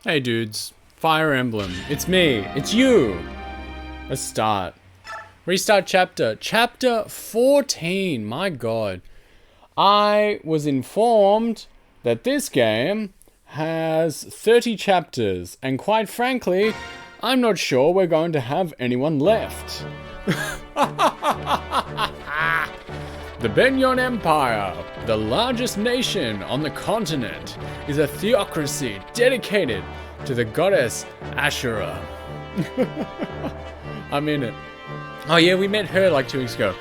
Hey dudes, Fire Emblem, it's me, it's you! Let's start. Restart chapter 14, my god. I was informed that this game has 30 chapters, and quite frankly, I'm not sure we're going to have anyone left. The Benyon Empire, the largest nation on the continent, is a theocracy dedicated to the goddess Ashura. I'm in it. Oh yeah, we met her like 2 weeks ago.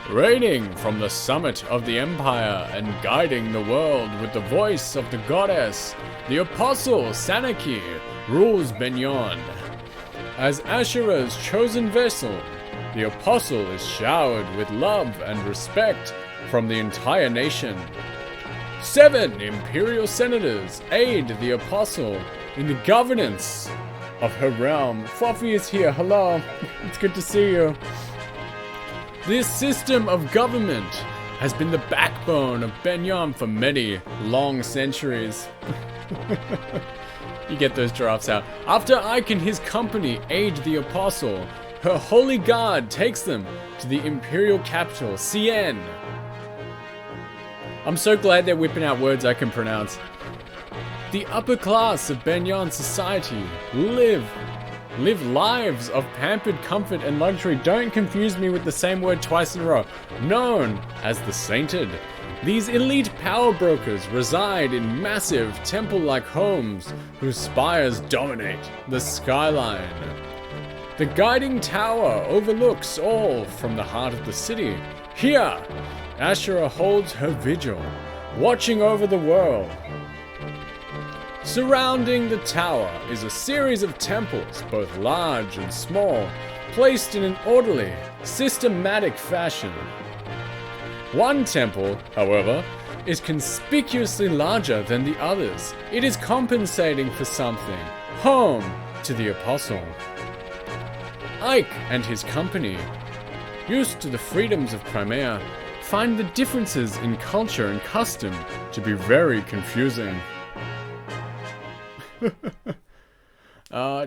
Reigning from the summit of the empire and guiding the world with the voice of the goddess, the apostle Sanaki rules Benyon. As Ashura's chosen vessel, the apostle is showered with love and respect from the entire nation. 7 imperial senators aid the apostle in the governance of her realm. Fluffy is here, hello. It's good to see you. This system of government has been the backbone of Benyon for many long centuries. You get those giraffes out. After Ike and his company aid the apostle, her holy guard takes them to the imperial capital, Cien. I'm so glad they're whipping out words I can pronounce. The upper class of Benyon society live lives of pampered comfort and luxury. Don't confuse me with the same word twice in a row. Known as the Sainted. These elite power brokers reside in massive temple-like homes whose spires dominate the skyline. The guiding tower overlooks all from the heart of the city. Here, Ashura holds her vigil, watching over the world. Surrounding the tower is a series of temples, both large and small, placed in an orderly, systematic fashion. One temple, however, is conspicuously larger than the others. It is compensating for something. Home to the apostle. Ike and his company, used to the freedoms of Crimea, find the differences in culture and custom to be very confusing.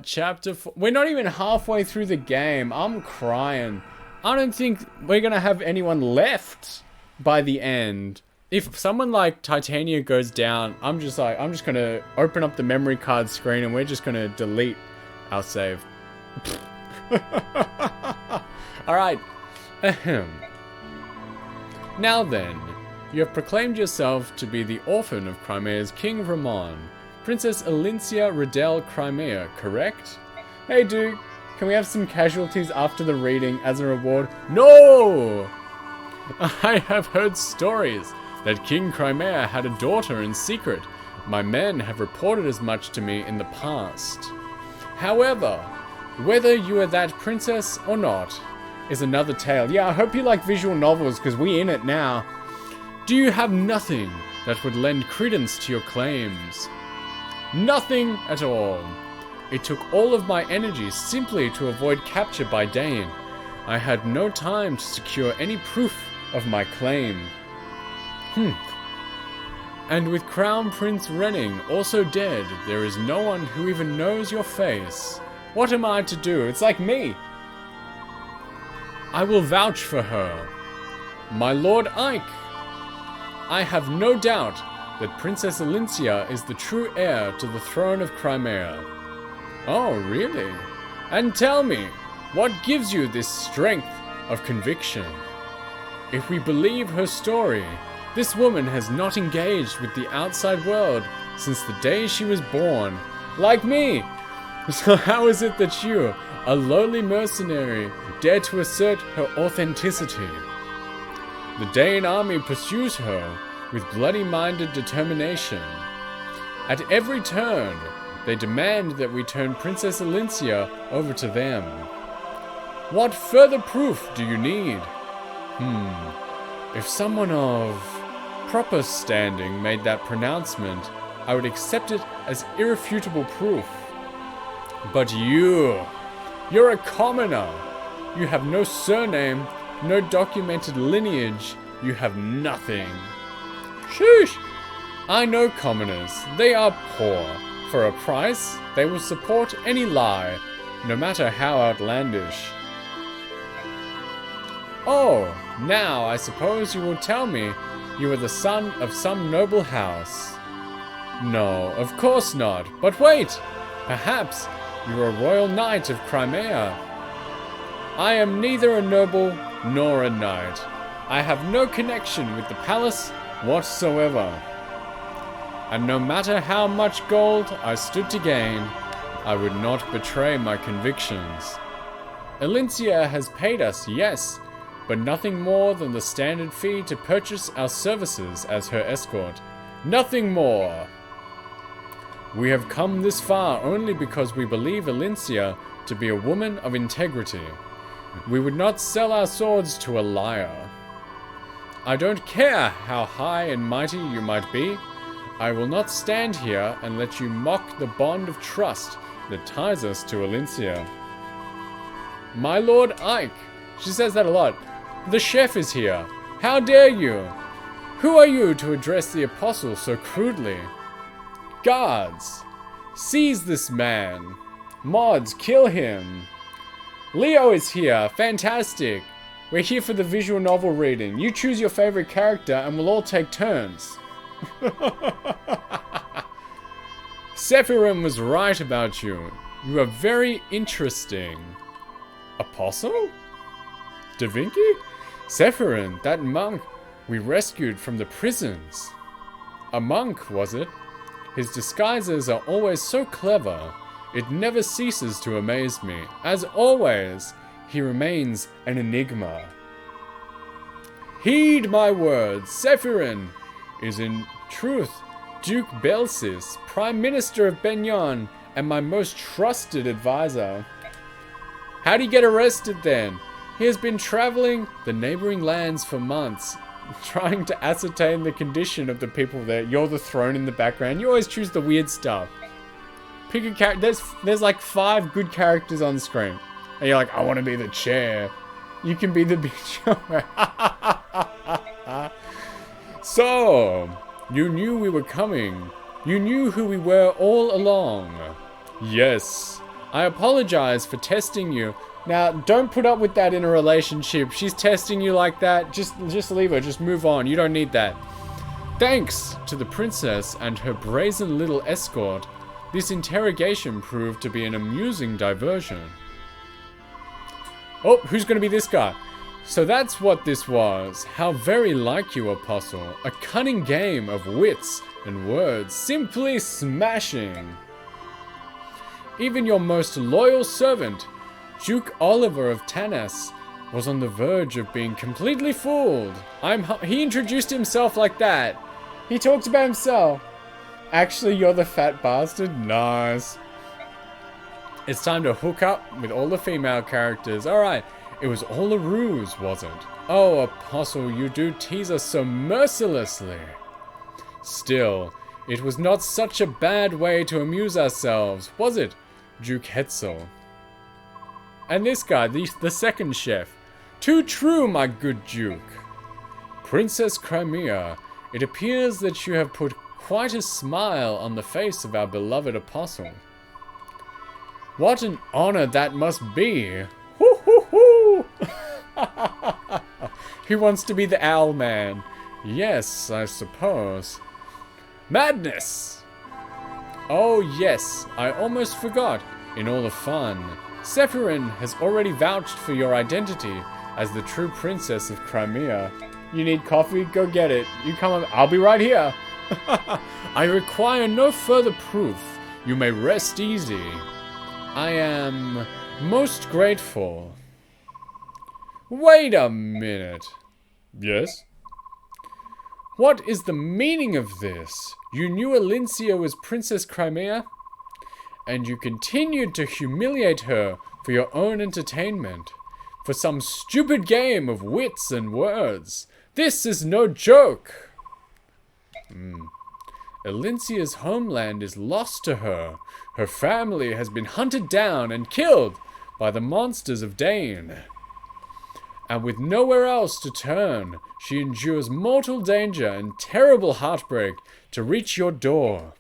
Chapter 4. We're not even halfway through the game. I'm crying. I don't think we're gonna have anyone left by the end. If someone like Titania goes down, I'm just gonna open up the memory card screen and we're just gonna delete our save. Alright. Ahem. Now then, you have proclaimed yourself to be the orphan of Crimea's King Ramon, Princess Elincia Riddell Crimea, correct? Hey dude, can we have some casualties after the reading as a reward? No! I have heard stories that King Crimea had a daughter in secret. My men have reported as much to me in the past. However, whether you are that princess or not is another tale. Yeah, I hope you like visual novels because we in it now. Do you have nothing that would lend credence to your claims? Nothing at all. It took all of my energy simply to avoid capture by Dane. I had no time to secure any proof of my claim. And with Crown Prince Renning also dead, there is no one who even knows your face. What am I to do? It's like me. I will vouch for her. My Lord Ike. I have no doubt that Princess Elincia is the true heir to the throne of Crimea. Oh, really? And tell me, what gives you this strength of conviction? If we believe her story, this woman has not engaged with the outside world since the day she was born. Like me! So how is it that you, a lowly mercenary, dare to assert her authenticity? The Dane army pursues her with bloody-minded determination. At every turn, they demand that we turn Princess Elincia over to them. What further proof do you need? If someone of proper standing made that pronouncement, I would accept it as irrefutable proof. But you're a commoner. You have no surname, no documented lineage. You have nothing. Sheesh! I know commoners. They are poor, For a price, they will support any lie, no matter how outlandish. Oh, now I suppose you will tell me you are the son of some noble house. No, of course not. But wait! Perhaps you are a royal knight of Crimea. I am neither a noble nor a knight. I have no connection with the palace whatsoever. And no matter how much gold I stood to gain, I would not betray my convictions. Elincia has paid us, yes, but nothing more than the standard fee to purchase our services as her escort. Nothing more. We have come this far only because we believe Elincia to be a woman of integrity. We would not sell our swords to a liar. I don't care how high and mighty you might be. I will not stand here and let you mock the bond of trust that ties us to Elincia. My Lord Ike. She says that a lot. The chef is here. How dare you? Who are you to address the apostle so crudely? Guards, seize this man. Mods, kill him. Leo is here. Fantastic. We're here for the visual novel reading. You choose your favorite character and we'll all take turns. Sephirim was right about you. You are very interesting. Apostle? Da Vinci? Sephirin, that monk we rescued from the prisons. A monk, was it? His disguises are always so clever. It never ceases to amaze me. As always, he remains an enigma. Heed my words. Sephirin is in truth Duke Belsis, Prime Minister of Benyon, and my most trusted advisor. How'd he get arrested then? He has been traveling the neighboring lands for months, trying to ascertain the condition of the people there. You're the throne in the background. You always choose the weird stuff. Pick a character. There's like 5 good characters on screen. And you're like, I want to be the chair. You can be the bitch. So, you knew we were coming. You knew who we were all along. Yes. I apologize for testing you. Now, don't put up with that in a relationship. She's testing you like that. Just leave her. Just move on. You don't need that. Thanks to the princess and her brazen little escort, this interrogation proved to be an amusing diversion. Oh, who's going to be this guy? So that's what this was. How very like you, Apostle. A cunning game of wits and words. Simply smashing. Even your most loyal servant, Duke Oliver of Tanas, was on the verge of being completely fooled. He introduced himself like that. He talks about himself. Actually, you're the fat bastard? Nice. It's time to hook up with all the female characters. Alright, it was all a ruse, wasn't it? Oh, Apostle, you do tease us so mercilessly. Still, it was not such a bad way to amuse ourselves, was it, Duke Hetzel? And this guy, the second chef. Too true, my good Duke. Princess Crimea, it appears that you have put quite a smile on the face of our beloved Apostle. What an honor that must be. Hoo hoo hoo. He wants to be the owl man. Yes, I suppose. Madness! Oh yes, I almost forgot. In all the fun, Sephirin has already vouched for your identity as the true princess of Crimea. You need coffee? Go get it. You come on. I'll be right here. I require no further proof. You may rest easy. I am most grateful. Wait a minute. Yes? What is the meaning of this? You knew Elincia was Princess Crimea? And you continued to humiliate her for your own entertainment. For some stupid game of wits and words. This is no joke. Elincia's homeland is lost to her. Her family has been hunted down and killed by the monsters of Dane. And with nowhere else to turn, she endures mortal danger and terrible heartbreak to reach your door.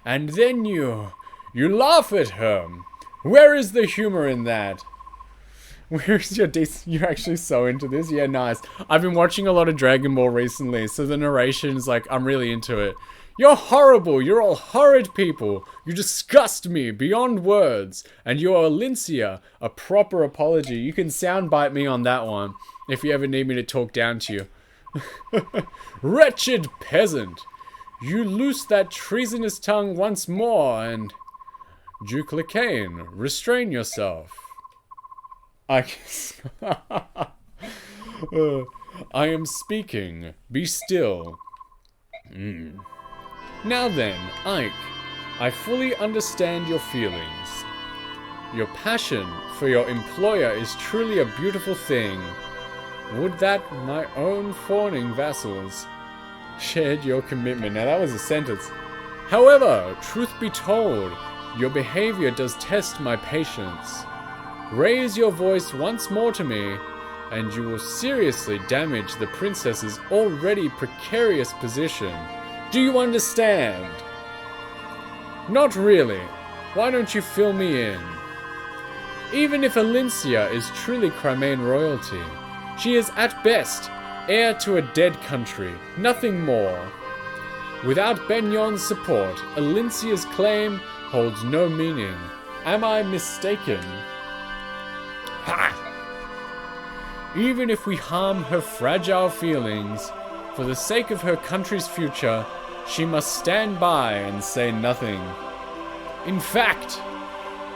And then you laugh at her. Where is the humor in that? Where's your you're actually so into this? Yeah, nice. I've been watching a lot of Dragon Ball recently, so the narration is like, I'm really into it. You're horrible. You're all horrid people. You disgust me beyond words. And you're Alincia. A proper apology. You can soundbite me on that one if you ever need me to talk down to you. Wretched peasant. You loose that treasonous tongue once more and... Duke Lacane, restrain yourself. I am speaking. Be still. Now then, Ike, I fully understand your feelings. Your passion for your employer is truly a beautiful thing. Would that my own fawning vassals shared your commitment. Now that was a sentence. However, truth be told, your behavior does test my patience. Raise your voice once more to me, and you will seriously damage the princess's already precarious position. Do you understand? Not really. Why don't you fill me in? Even if Alincia is truly Crimean royalty, she is at best heir to a dead country, nothing more. Without Benyon's support, Alincia's claim holds no meaning. Am I mistaken? Ha! Even if we harm her fragile feelings, for the sake of her country's future, she must stand by and say nothing. In fact,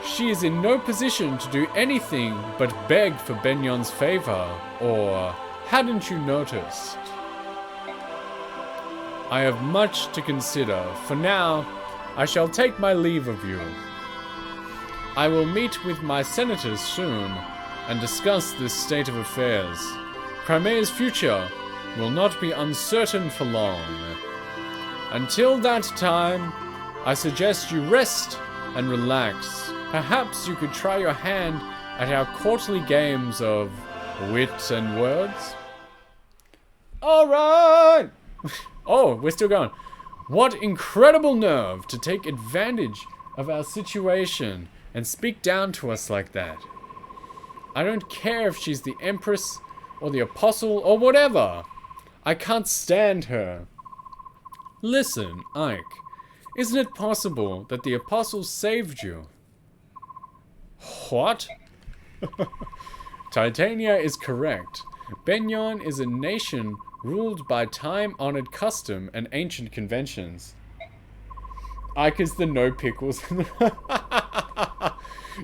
she is in no position to do anything but beg for Benyon's favor, or hadn't you noticed? I have much to consider. For now, I shall take my leave of you. I will meet with my senators soon and discuss this state of affairs. Crimea's future will not be uncertain for long. Until that time, I suggest you rest and relax. Perhaps you could try your hand at our quarterly games of wit and words? Alright! Oh, we're still going. What incredible nerve to take advantage of our situation and speak down to us like that. I don't care if she's the Empress or the Apostle or whatever. I can't stand her. Listen, Ike. Isn't it possible that the Apostle saved you? What? Titania is correct. Benyon is a nation ruled by time-honored custom and ancient conventions. Ike is the no pickles.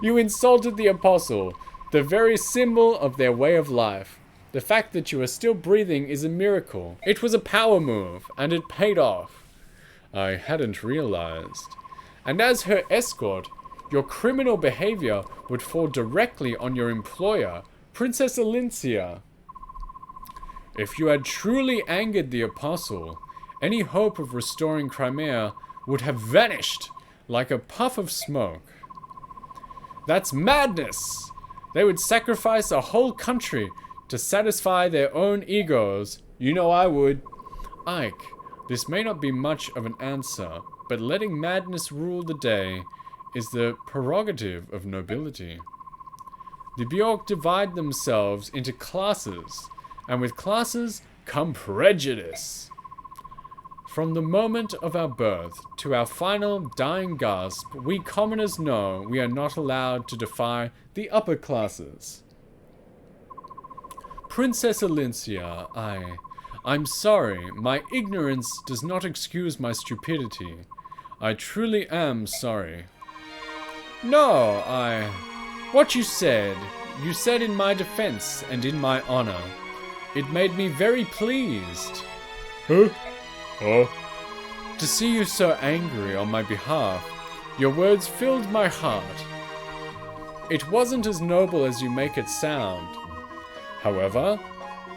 You insulted the Apostle, the very symbol of their way of life. The fact that you are still breathing is a miracle. It was a power move, and it paid off. I hadn't realized. And as her escort, your criminal behavior would fall directly on your employer, Princess Alincia. If you had truly angered the Apostle, any hope of restoring Crimea would have vanished like a puff of smoke. That's madness! They would sacrifice a whole country to satisfy their own egos. You know I would. Ike, this may not be much of an answer, but letting madness rule the day is the prerogative of nobility. The Bjork divide themselves into classes, and with classes come prejudice. From the moment of our birth to our final dying gasp, we commoners know we are not allowed to defy the upper classes. Princess Alincia, I'm sorry, my ignorance does not excuse my stupidity. I truly am sorry. No, what you said in my defense and in my honor. It made me very pleased. Huh? Oh. To see you so angry on my behalf, your words filled my heart. It wasn't as noble as you make it sound. However,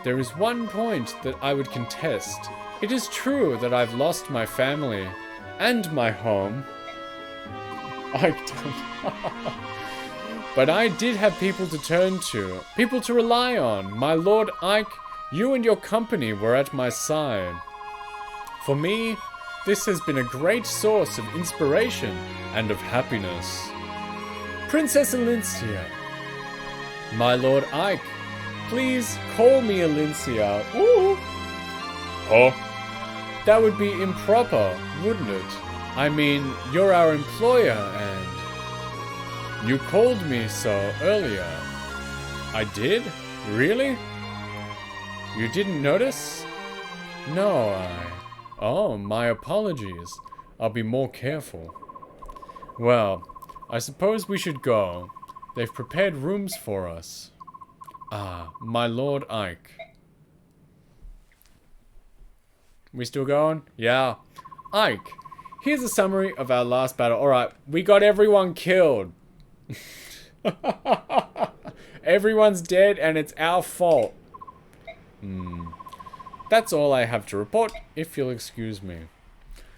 there is one point that I would contest. It is true that I've lost my family and my home. But I did have people to turn to, people to rely on. My Lord Ike, you and your company were at my side. For me, This has been a great source of inspiration and of happiness. Princess Elincia. My Lord Ike, please call me Elincia. Ooh. Oh. That would be improper, wouldn't it? I mean, you're our employer and... You called me so earlier. I did? Really? You didn't notice? No, Oh, my apologies. I'll be more careful. Well, I suppose we should go. They've prepared rooms for us. Ah, my Lord Ike. We still going? Yeah. Ike, here's a summary of our last battle. Alright, we got everyone killed. Everyone's dead and it's our fault. That's all I have to report, if you'll excuse me.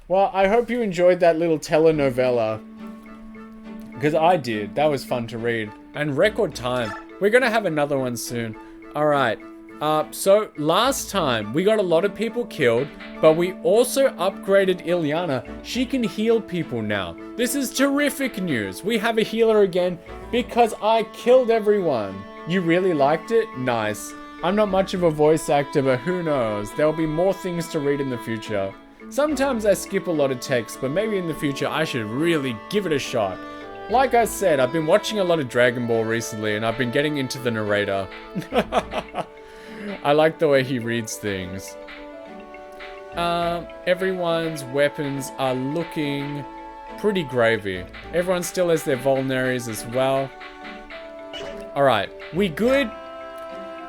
Well, I hope you enjoyed that little telenovela. Because I did. That was fun to read. And record time. We're going to have another one soon. Alright. So last time we got a lot of people killed, but we also upgraded Ilyana. She can heal people now. This is terrific news. We have a healer again because I killed everyone. You really liked it? Nice. I'm not much of a voice actor, but who knows? There'll be more things to read in the future. Sometimes I skip a lot of text, but maybe in the future I should really give it a shot. Like I said, I've been watching a lot of Dragon Ball recently, and I've been getting into the narrator. I like the way he reads things. Everyone's weapons are looking pretty gravy. Everyone still has their vulneraries as well. Alright, we good?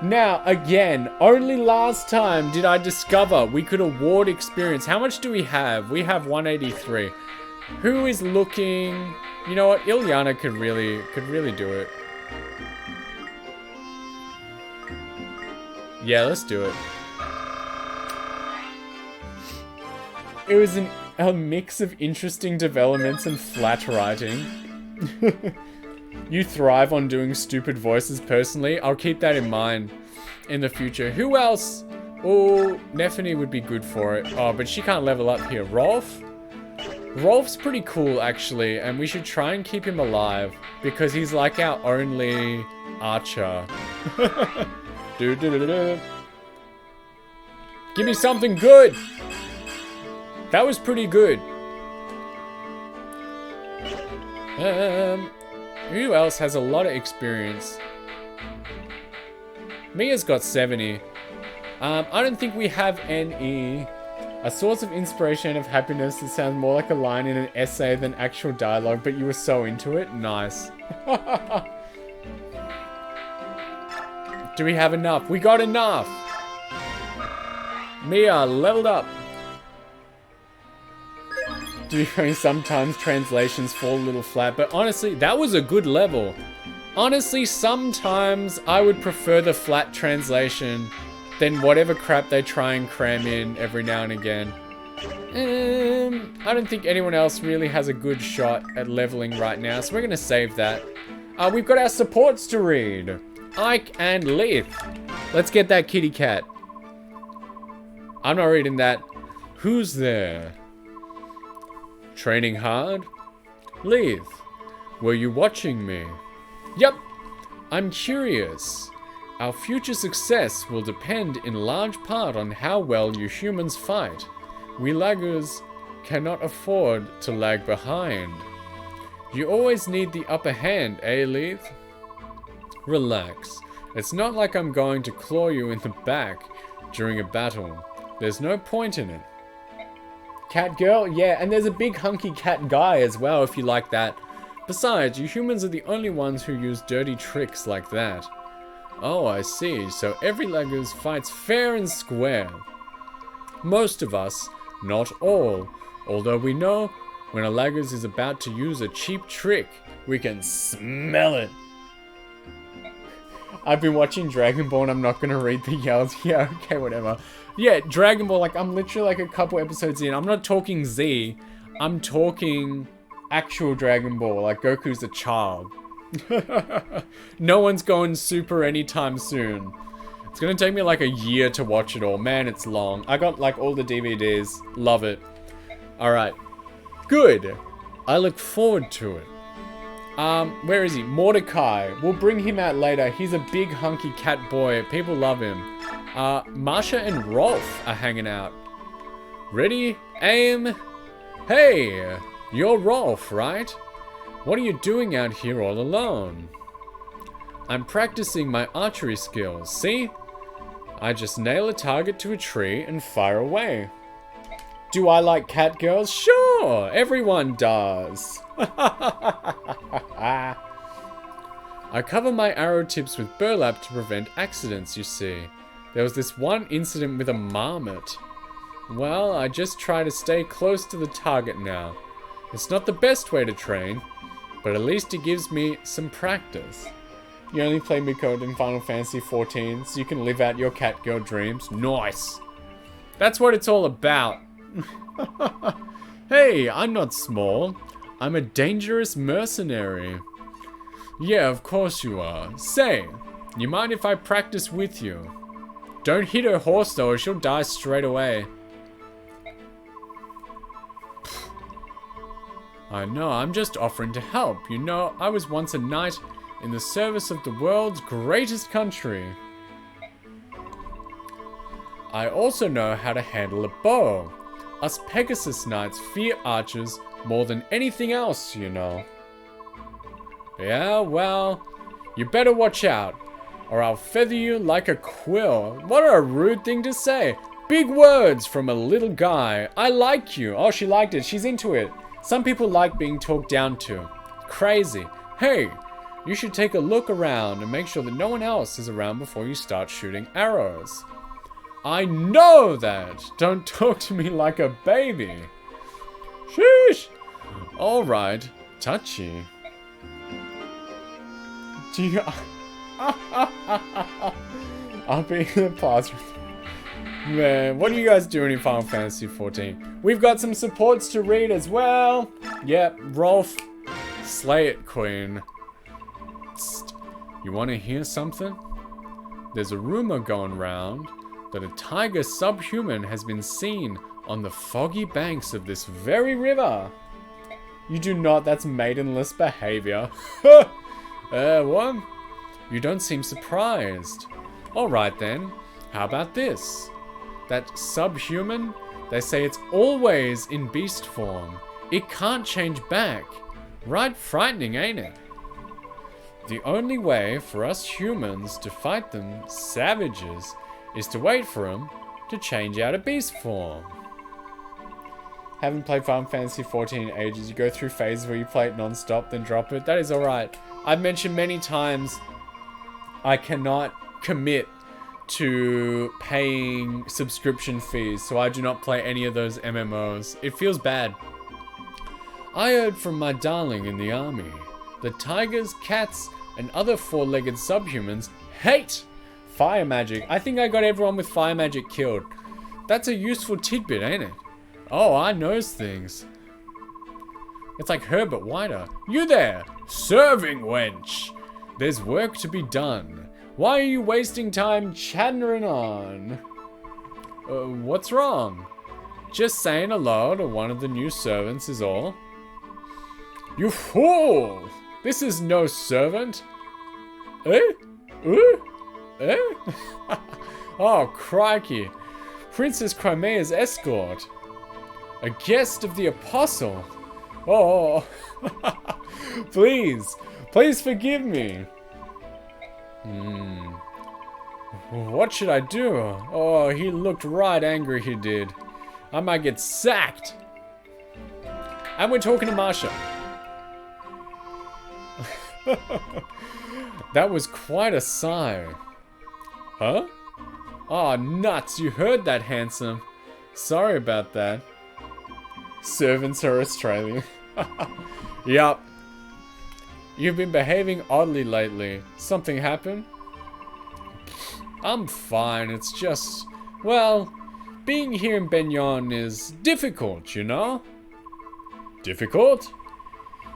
Now, again, only last time did I discover we could award experience. How much do we have? We have 183. Who is looking... You know what? Ilyana could really do it. Yeah, let's do it. It was a mix of interesting developments and flat writing. You thrive on doing stupid voices personally. I'll keep that in mind in the future. Who else? Oh, Nefany would be good for it. Oh, but she can't level up here. Rolf? Rolf's pretty cool, actually, and we should try and keep him alive because he's like our only archer. Give me something good! That was pretty good. Who else has a lot of experience? Mia's got 70. I don't think we have any. A source of inspiration and of happiness. It sounds more like a line in an essay than actual dialogue, but you were so into it. Nice. Do we have enough? We got enough! Mia, leveled up! Do you know sometimes translations fall a little flat, but honestly, that was a good level. Honestly, sometimes I would prefer the flat translation than whatever crap they try and cram in every now and again. I don't think anyone else really has a good shot at leveling right now, so we're gonna save that. We've got our supports to read. Ike and Leith. Let's get that kitty cat. I'm not reading that. Who's there? Training hard? Leith, were you watching me? Yep. I'm curious. Our future success will depend in large part on how well you humans fight. We laggers cannot afford to lag behind. You always need the upper hand, eh, Leith? Relax. It's not like I'm going to claw you in the back during a battle. There's no point in it. Cat girl? Yeah, and there's a big hunky cat guy as well, if you like that. Besides, you humans are the only ones who use dirty tricks like that. Oh, I see. So every laggers fights fair and square. Most of us, not all. Although we know when a laggers is about to use a cheap trick, we can smell it. I've been watching Dragon Ball and I'm not going to read the yells. Yeah, okay, whatever. Yeah, Dragon Ball, like, I'm literally like a couple episodes in. I'm not talking Z. I'm talking actual Dragon Ball. Like, Goku's a child. No one's going Super anytime soon. It's going to take me like a year to watch it all. Man, it's long. I got, like, all the DVDs. Love it. Alright. Good. I look forward to it. Where is he? Mordecai. We'll bring him out later. He's a big hunky cat boy. People love him. Marsha and Rolf are hanging out. Ready? Aim. Hey, you're Rolf, right? What are you doing out here all alone? I'm practicing my archery skills, see? I just nail a target to a tree and fire away. Do I like cat girls? Sure, everyone does. I cover my arrow tips with burlap to prevent accidents, you see. There was this one incident with a marmot. Well, I just try to stay close to the target now. It's not the best way to train, but at least it gives me some practice. You only play Miko in Final Fantasy XIV, so you can live out your cat girl dreams. Nice! That's what it's all about. Hey, I'm not small. I'm a dangerous mercenary. Yeah, of course you are. Say, you mind if I practice with you? Don't hit her horse though, or she'll die straight away. I know, I'm just offering to help. You know, I was once a knight in the service of the world's greatest country. I also know how to handle a bow. Us Pegasus Knights fear archers more than anything else, you know. Yeah, well, you better watch out, or I'll feather you like a quill. What a rude thing to say. Big words from a little guy. I like you. Oh, she liked it. She's into it. Some people like being talked down to. Crazy. Hey, you should take a look around and make sure that no one else is around before you start shooting arrows. I know that. Don't talk to me like a baby. Sheesh. All right, touchy. Do you... I'll be in the past. Man, what are you guys doing in Final Fantasy XIV? We've got some supports to read as well. Yep, Rolf. Slay it, Queen. Psst. You want to hear something? There's a rumor going round that a tiger subhuman has been seen on the foggy banks of this very river. You do not, that's maidenless behavior. What? You don't seem surprised. Alright then, how about this? That subhuman, they say it's always in beast form. It can't change back. Right frightening, ain't it? The only way for us humans to fight them savages is to wait for them to change out of beast form. Haven't played Final Fantasy XIV in ages. You go through phases where you play it non-stop, then drop it. That is alright. I've mentioned many times I cannot commit to paying subscription fees, so I do not play any of those MMOs. It feels bad. I heard from my darling in the army that tigers, cats, and other four-legged subhumans hate fire magic. I think I got everyone with fire magic killed. That's a useful tidbit, ain't it? Oh, I knows things. It's like her, but wider. You there! Serving wench! There's work to be done. Why are you wasting time chattering on? What's wrong? Just saying hello to one of the new servants is all. You fool! This is no servant. Eh? Eh? Oh, crikey. Princess Crimea's escort. A guest of the apostle. Oh. Please forgive me. What should I do? Oh, he looked right angry, he did. I might get sacked. And we're talking to Marsha. That was quite a sigh. Huh? Oh, nuts. You heard that, handsome. Sorry about that. Servants are Australian. Yup. You've been behaving oddly lately. Something happened? I'm fine. It's just... well, being here in Benyon is difficult, you know? Difficult?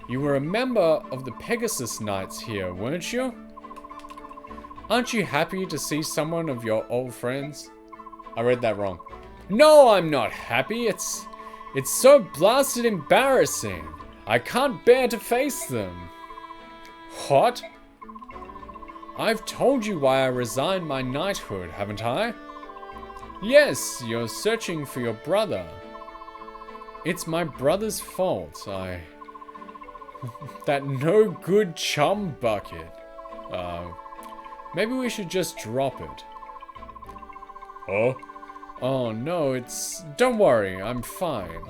You were a member of the Pegasus Knights here, weren't you? Aren't you happy to see someone of your old friends? I read that wrong. No, I'm not happy. It's It's so blasted embarrassing. I can't bear to face them. What? I've told you why I resigned my knighthood, haven't I? Yes, you're searching for your brother. It's my brother's fault. That no good chum bucket. Maybe we should just drop it. Oh? Oh no, don't worry, I'm fine.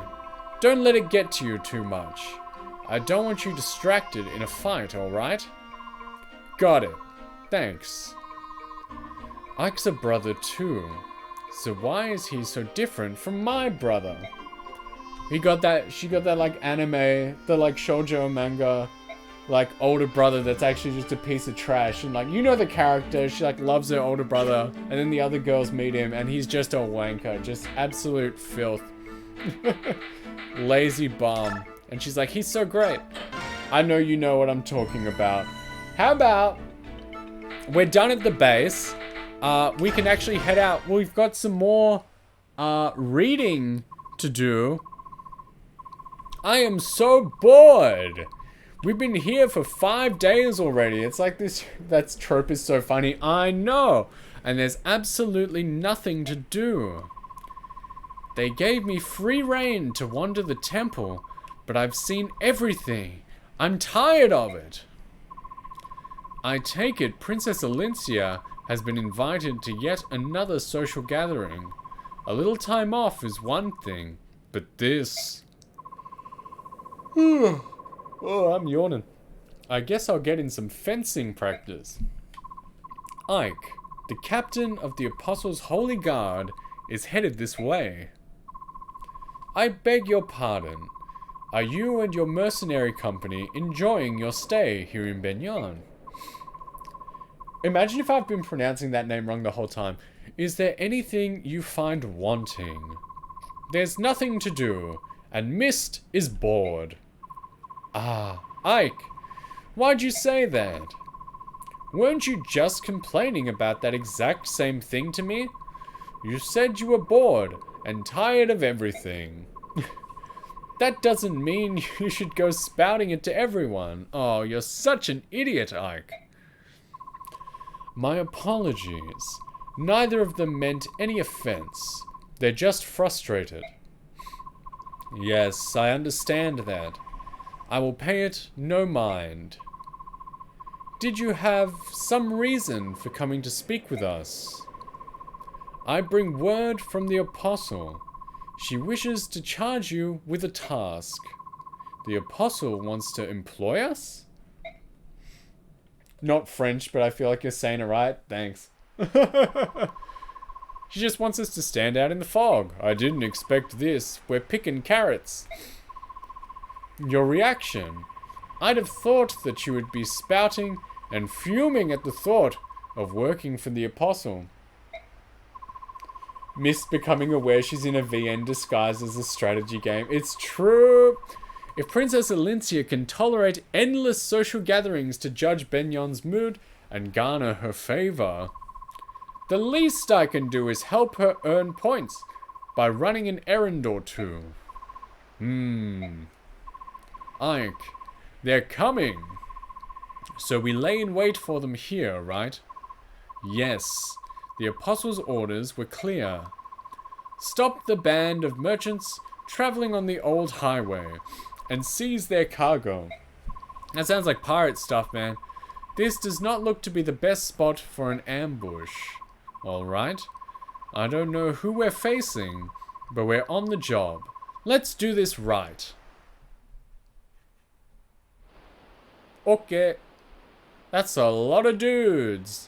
Don't let it get to you too much. I don't want you distracted in a fight, alright? Got it. Thanks. Ike's a brother too. So why is he so different from my brother? She got that like anime, the like shoujo manga, like older brother that's actually just a piece of trash. And like, you know the character, she like loves her older brother. And then the other girls meet him and he's just a wanker. Just absolute filth. Lazy bum. And she's like, he's so great. I know you know what I'm talking about. How about we're done at the base. We can actually head out. We've got some more reading to do. I am so bored. We've been here for 5 days already. It's like this, that trope is so funny. I know. And there's absolutely nothing to do. They gave me free rein to wander the temple, but I've seen everything. I'm tired of it. I take it Princess Alincia has been invited to yet another social gathering. A little time off is one thing, but this... Oh, I'm yawning. I guess I'll get in some fencing practice. Ike, the captain of the Apostles' Holy Guard, is headed this way. I beg your pardon. Are you and your mercenary company enjoying your stay here in Benyan? Imagine if I've been pronouncing that name wrong the whole time. Is there anything you find wanting? There's nothing to do, and Mist is bored. Ah, Ike, why'd you say that? Weren't you just complaining about that exact same thing to me? You said you were bored and tired of everything. That doesn't mean you should go spouting it to everyone. Oh, you're such an idiot, Ike. My apologies. Neither of them meant any offense. They're just frustrated. Yes, I understand that. I will pay it no mind. Did you have some reason for coming to speak with us? I bring word from the Apostle. She wishes to charge you with a task. The Apostle wants to employ us? Not French, but I feel like you're saying it right. Thanks. She just wants us to stand out in the fog. I didn't expect this. We're picking carrots. Your reaction. I'd have thought that you would be spouting and fuming at the thought of working for the Apostle. Mist becoming aware she's in a VN disguised as a strategy game. It's true. If Princess Alincia can tolerate endless social gatherings to judge Benyan's mood and garner her favor, the least I can do is help her earn points by running an errand or two. Ike, they're coming. So we lay in wait for them here, right? Yes, the Apostle's orders were clear. Stop the band of merchants traveling on the old highway and seize their cargo. That sounds like pirate stuff, man. This does not look to be the best spot for an ambush. Alright. I don't know who we're facing, but we're on the job. Let's do this right. Okay. That's a lot of dudes.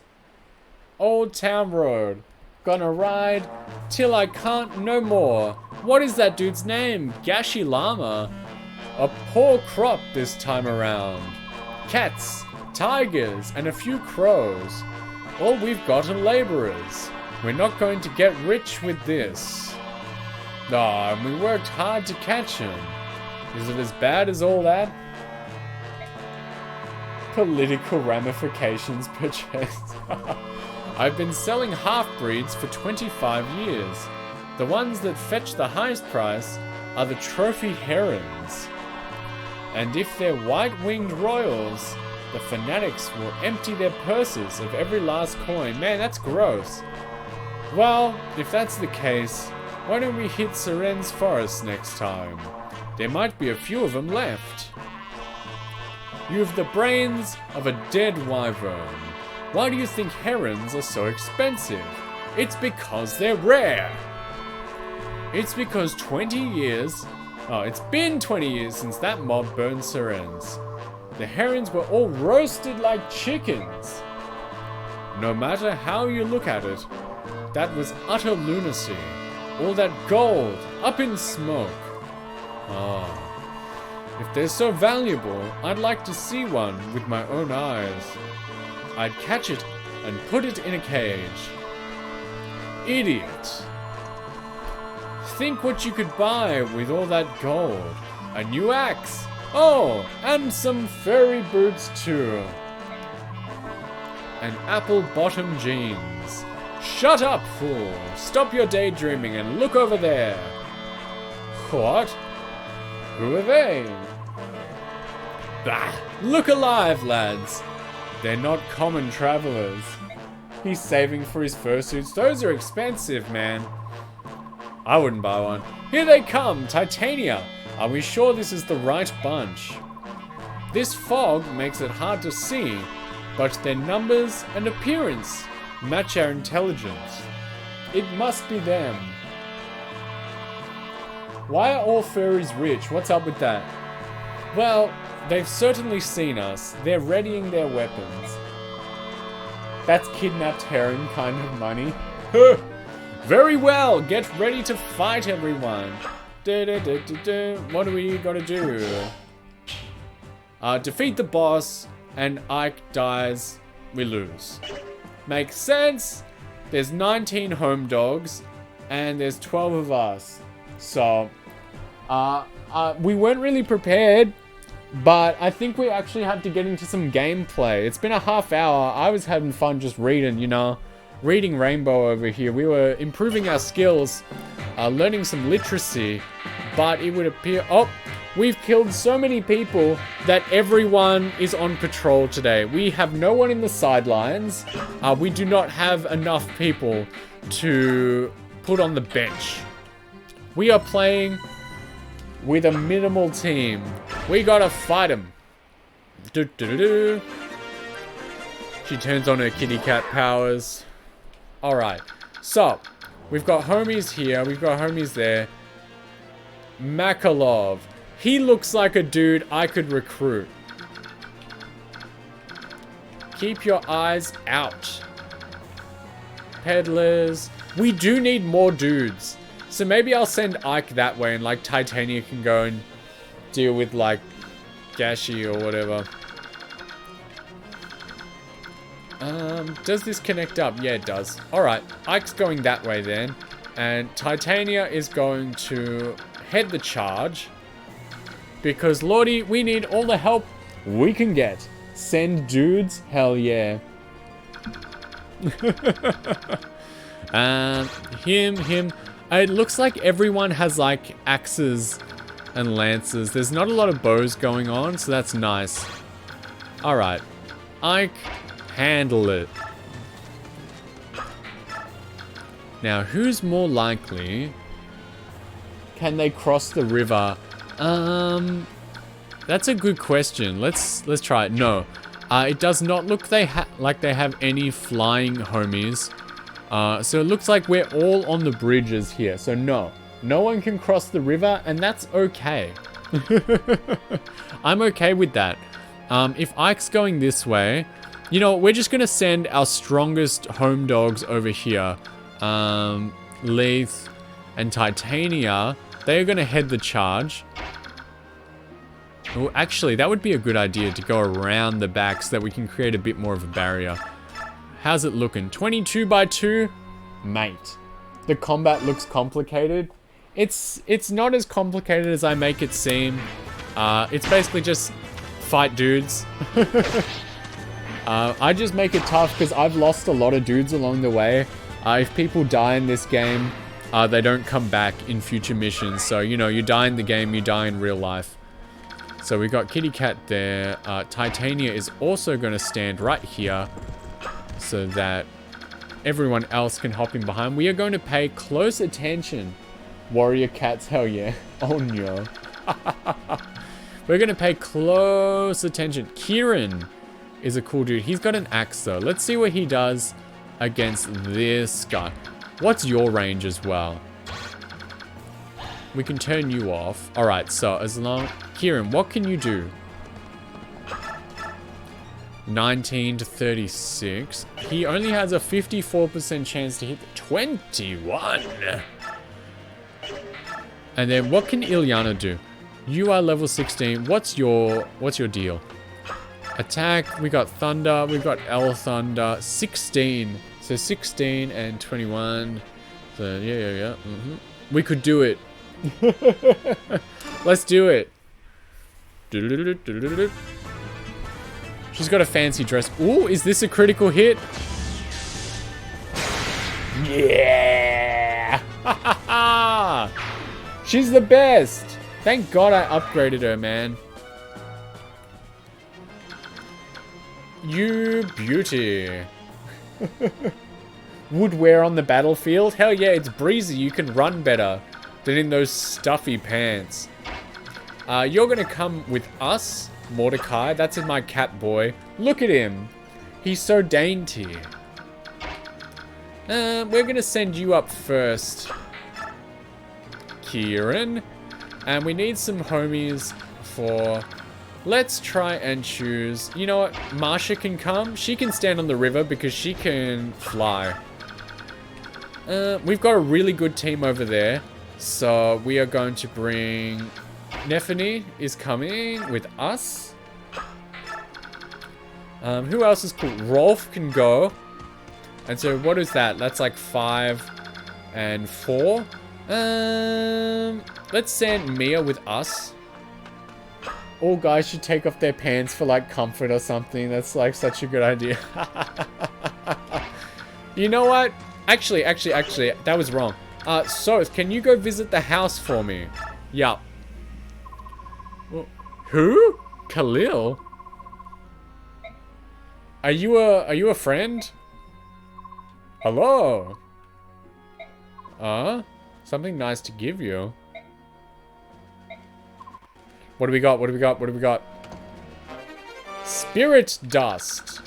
Old Town Road. Gonna ride till I can't no more. What is that dude's name? Gashi Lama. A poor crop this time around. Cats, tigers, and a few crows. All we've got are laborers. We're not going to get rich with this. Ah, we worked hard to catch him. Is it as bad as all that? Political ramifications per chest. I've been selling half-breeds for 25 years. The ones that fetch the highest price are the trophy herons. And if they're white-winged royals, the fanatics will empty their purses of every last coin. Man, that's gross. Well, if that's the case, why don't we hit Seren's forest next time? There might be a few of them left. You have the brains of a dead wyvern. Why do you think herons are so expensive? It's because they're rare. It's because 20 years... Oh, it's been 20 years since that mob burned Seren's. The herons were all roasted like chickens. No matter how you look at it, that was utter lunacy. All that gold, up in smoke. Ah. If they're so valuable, I'd like to see one with my own eyes. I'd catch it and put it in a cage. Idiot. Think what you could buy with all that gold. A new axe. Oh, and some furry boots too. And apple-bottom jeans. Shut up, fool. Stop your daydreaming and look over there. What? Who are they? Bah! Look alive, lads. They're not common travelers. He's saving for his fursuits. Those are expensive, man. I wouldn't buy one. Here they come, Titania. Are we sure this is the right bunch? This fog makes it hard to see, but their numbers and appearance match our intelligence. It must be them. Why are all furries rich? What's up with that? Well, they've certainly seen us. They're readying their weapons. That's kidnapped heron kind of money. Very well, get ready to fight, everyone. What do we gotta do? Defeat the boss, and Ike dies. We lose. Makes sense. There's 19 home dogs, and there's 12 of us. So, we weren't really prepared, but I think we actually have to get into some gameplay. It's been a half hour. I was having fun just reading, you know. Reading Rainbow over here. We were improving our skills, learning some literacy, but it would appear... Oh, we've killed so many people that everyone is on patrol today. We have no one in the sidelines. We do not have enough people to put on the bench. We are playing with a minimal team. We gotta fight them. She turns on her kitty cat powers. Alright, so, we've got homies here, we've got homies there. Makalov. He looks like a dude I could recruit. Keep your eyes out. Peddlers. We do need more dudes. So maybe I'll send Ike that way and like Titania can go and deal with like Gashi or whatever. Does this connect up? Yeah, it does. Alright, Ike's going that way then. And Titania is going to head the charge. Because, Lordy, we need all the help we can get. Send dudes? Hell yeah. Him. It looks like everyone has, like, axes and lances. There's not a lot of bows going on, so that's nice. Alright. Ike, handle it. Now, who's more likely? Can they cross the river? That's a good question. Let's try it. No. It does not look like they have any flying homies. So it looks like we're all on the bridges here. So no one can cross the river, and that's okay. I'm okay with that. If Ike's going this way, you know, we're just gonna send our strongest home dogs over here. Leith and Titania, they're gonna head the charge. Oh, actually, that would be a good idea to go around the back so that we can create a bit more of a barrier. How's it looking? 22 by 2? Mate. The combat looks complicated. It's not as complicated as I make it seem. It's basically just fight dudes. I just make it tough because I've lost a lot of dudes along the way. If people die in this game, they don't come back in future missions. So, you know, you die in the game, you die in real life. So we got Kitty Cat there. Titania is also going to stand right here so that everyone else can hop in behind. We are going to pay close attention. Warrior Cats, hell yeah. Oh no. We're going to pay close attention. Kieran is a cool dude. He's got an axe though. Let's see what he does against this guy. What's your range as well? We can turn you off. Alright, so as long... Kieran, what can you do? 19 to 36. He only has a 54% chance to hit 21. And then what can Ilyana do? You are level 16. What's your deal? Attack, we got Thunder, we got L Thunder, 16. So 16 and 21. So yeah. We could do it. Let's do it. She's got a fancy dress. Ooh, is this a critical hit? Yeah! She's the best! Thank God I upgraded her, man. You beauty. Wood wear on the battlefield? Hell yeah, it's breezy. You can run better than in those stuffy pants. You're gonna come with us, Mordecai. That's in my cat boy. Look at him. He's so dainty. We're gonna send you up first, Kieran. And we need some homies for... Let's try and choose... You know what? Marsha can come. She can stand on the river because she can fly. We've got a really good team over there. So we are going to bring... Nephany is coming with us. Who else is cool? Rolf can go. And so what is that? That's like 5 and 4. Let's send Mia with us. All guys should take off their pants for like comfort or something. That's like such a good idea. You know what? Actually, that was wrong. So can you go visit the house for me? Yup. Who? Khalil? Are you a friend? Hello? Something nice to give you. What do we got? Spirit Dust.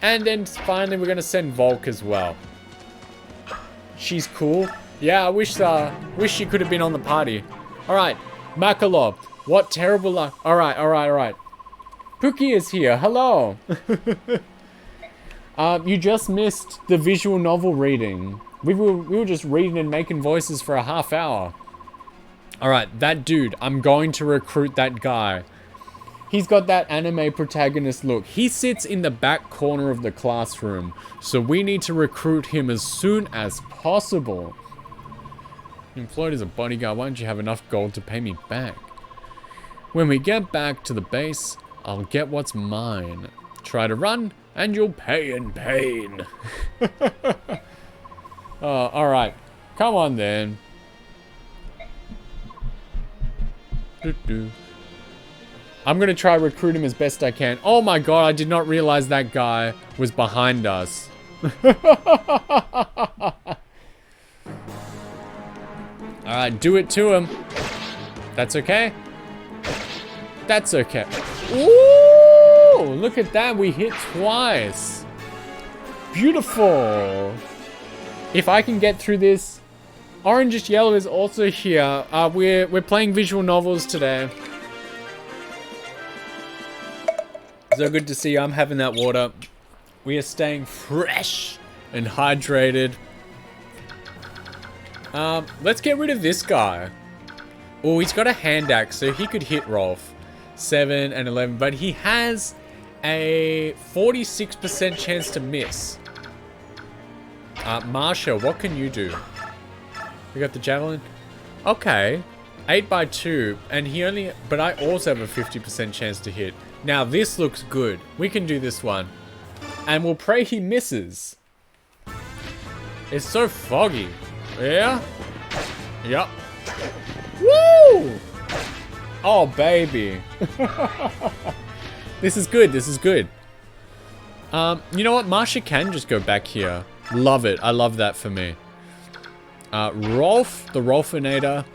And then finally we're gonna send Volk as well. She's cool. Yeah, I wish she could have been on the party. Alright, Makalov. What terrible luck. Alright. Pookie is here. Hello. You just missed the visual novel reading. We were just reading and making voices for a half hour. Alright, that dude. I'm going to recruit that guy. He's got that anime protagonist look. He sits in the back corner of the classroom. So we need to recruit him as soon as possible. Employed as a bodyguard. Why don't you have enough gold to pay me back? When we get back to the base, I'll get what's mine. Try to run, and you'll pay in pain. Alright. Come on, then. I'm gonna try to recruit him as best I can. Oh my god, I did not realize that guy was behind us. Alright, do it to him. That's okay. That's okay. Ooh! Look at that, we hit twice. Beautiful. If I can get through this. Orangish Yellow is also here. We're playing visual novels today. So good to see you. I'm having that water. We are staying fresh and hydrated. Let's get rid of this guy. Oh, he's got a hand axe, so he could hit Rolf. 7 and 11, but he has a 46% chance to miss. Marsha, what can you do? We got the javelin. Okay. 8x2, and he only... But I also have a 50% chance to hit. Now, this looks good. We can do this one. And we'll pray he misses. It's so foggy. Yeah? Yep. Woo! Oh, baby. This is good. This is good. You know what? Marsha can just go back here. Love it. I love that for me. Rolf, the Rolfinator,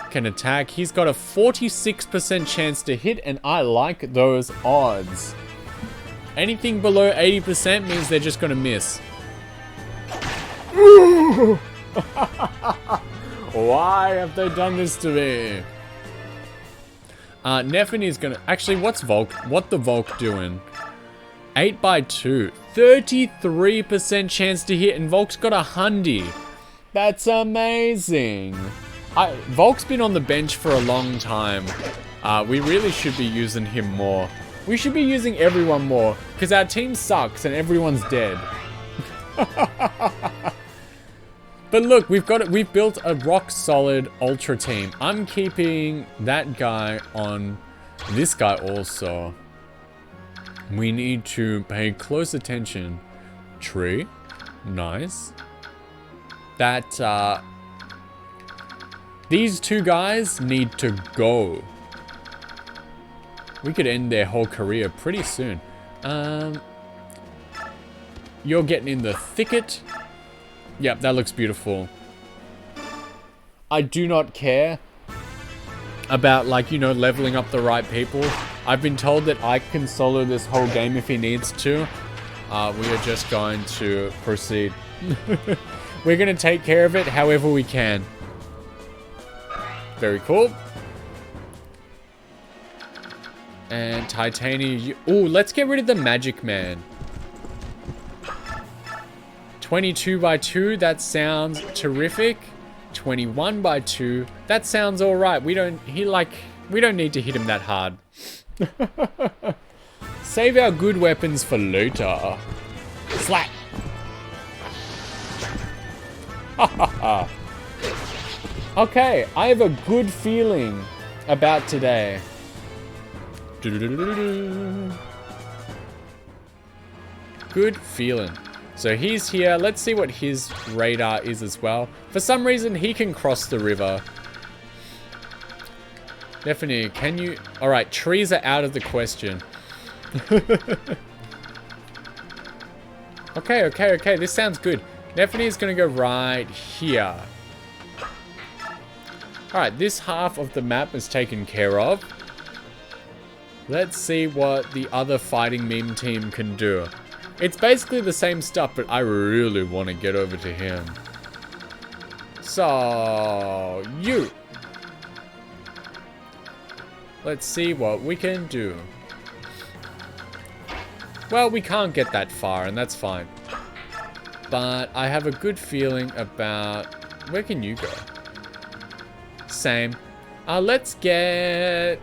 can attack. He's got a 46% chance to hit, and I like those odds. Anything below 80% means they're just going to miss. Why have they done this to me? Neffany's going to... Actually, what's Volk? What the Volk doing? 8x2. 33% chance to hit, and Volk's got a 100. That's amazing. Volk's been on the bench for a long time. We really should be using him more. We should be using everyone more, because our team sucks and everyone's dead. But look, we've built a rock solid ultra team. I'm keeping that guy on this guy also. We need to pay close attention. Tree. Nice. That, these two guys need to go. We could end their whole career pretty soon. You're getting in the thicket. Yep, that looks beautiful. I do not care about, like, you know, leveling up the right people. I've been told that Ike can solo this whole game if he needs to. We are just going to proceed. We're going to take care of it however we can. Very cool. And Titania... Ooh, let's get rid of the Magic Man. 22x2, that sounds terrific. 21x2, that sounds alright. We don't need to hit him that hard. Save our good weapons for later. Slap! Okay, I have a good feeling about today. Good feeling. So he's here. Let's see what his radar is as well. For some reason, he can cross the river. Definitely. Can you... Alright, trees are out of the question. Okay. This sounds good. Definitely is going to go right here. Alright, this half of the map is taken care of. Let's see what the other fighting meme team can do. It's basically the same stuff, but I really want to get over to him. So, you. Let's see what we can do. Well, we can't get that far, and that's fine. But I have a good feeling about... Where can you go? Same. Let's get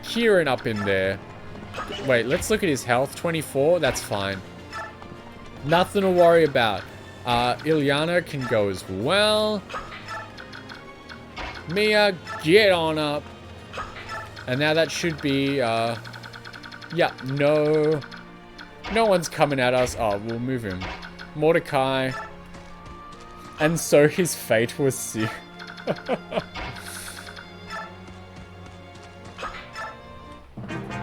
Kieran up in there. Wait, let's look at his health. 24, that's fine. Nothing to worry about. Ilyana can go as well. Mia, get on up. And now that should be, yeah, no one's coming at us. Oh, we'll move him. Mordecai. And so his fate was sealed.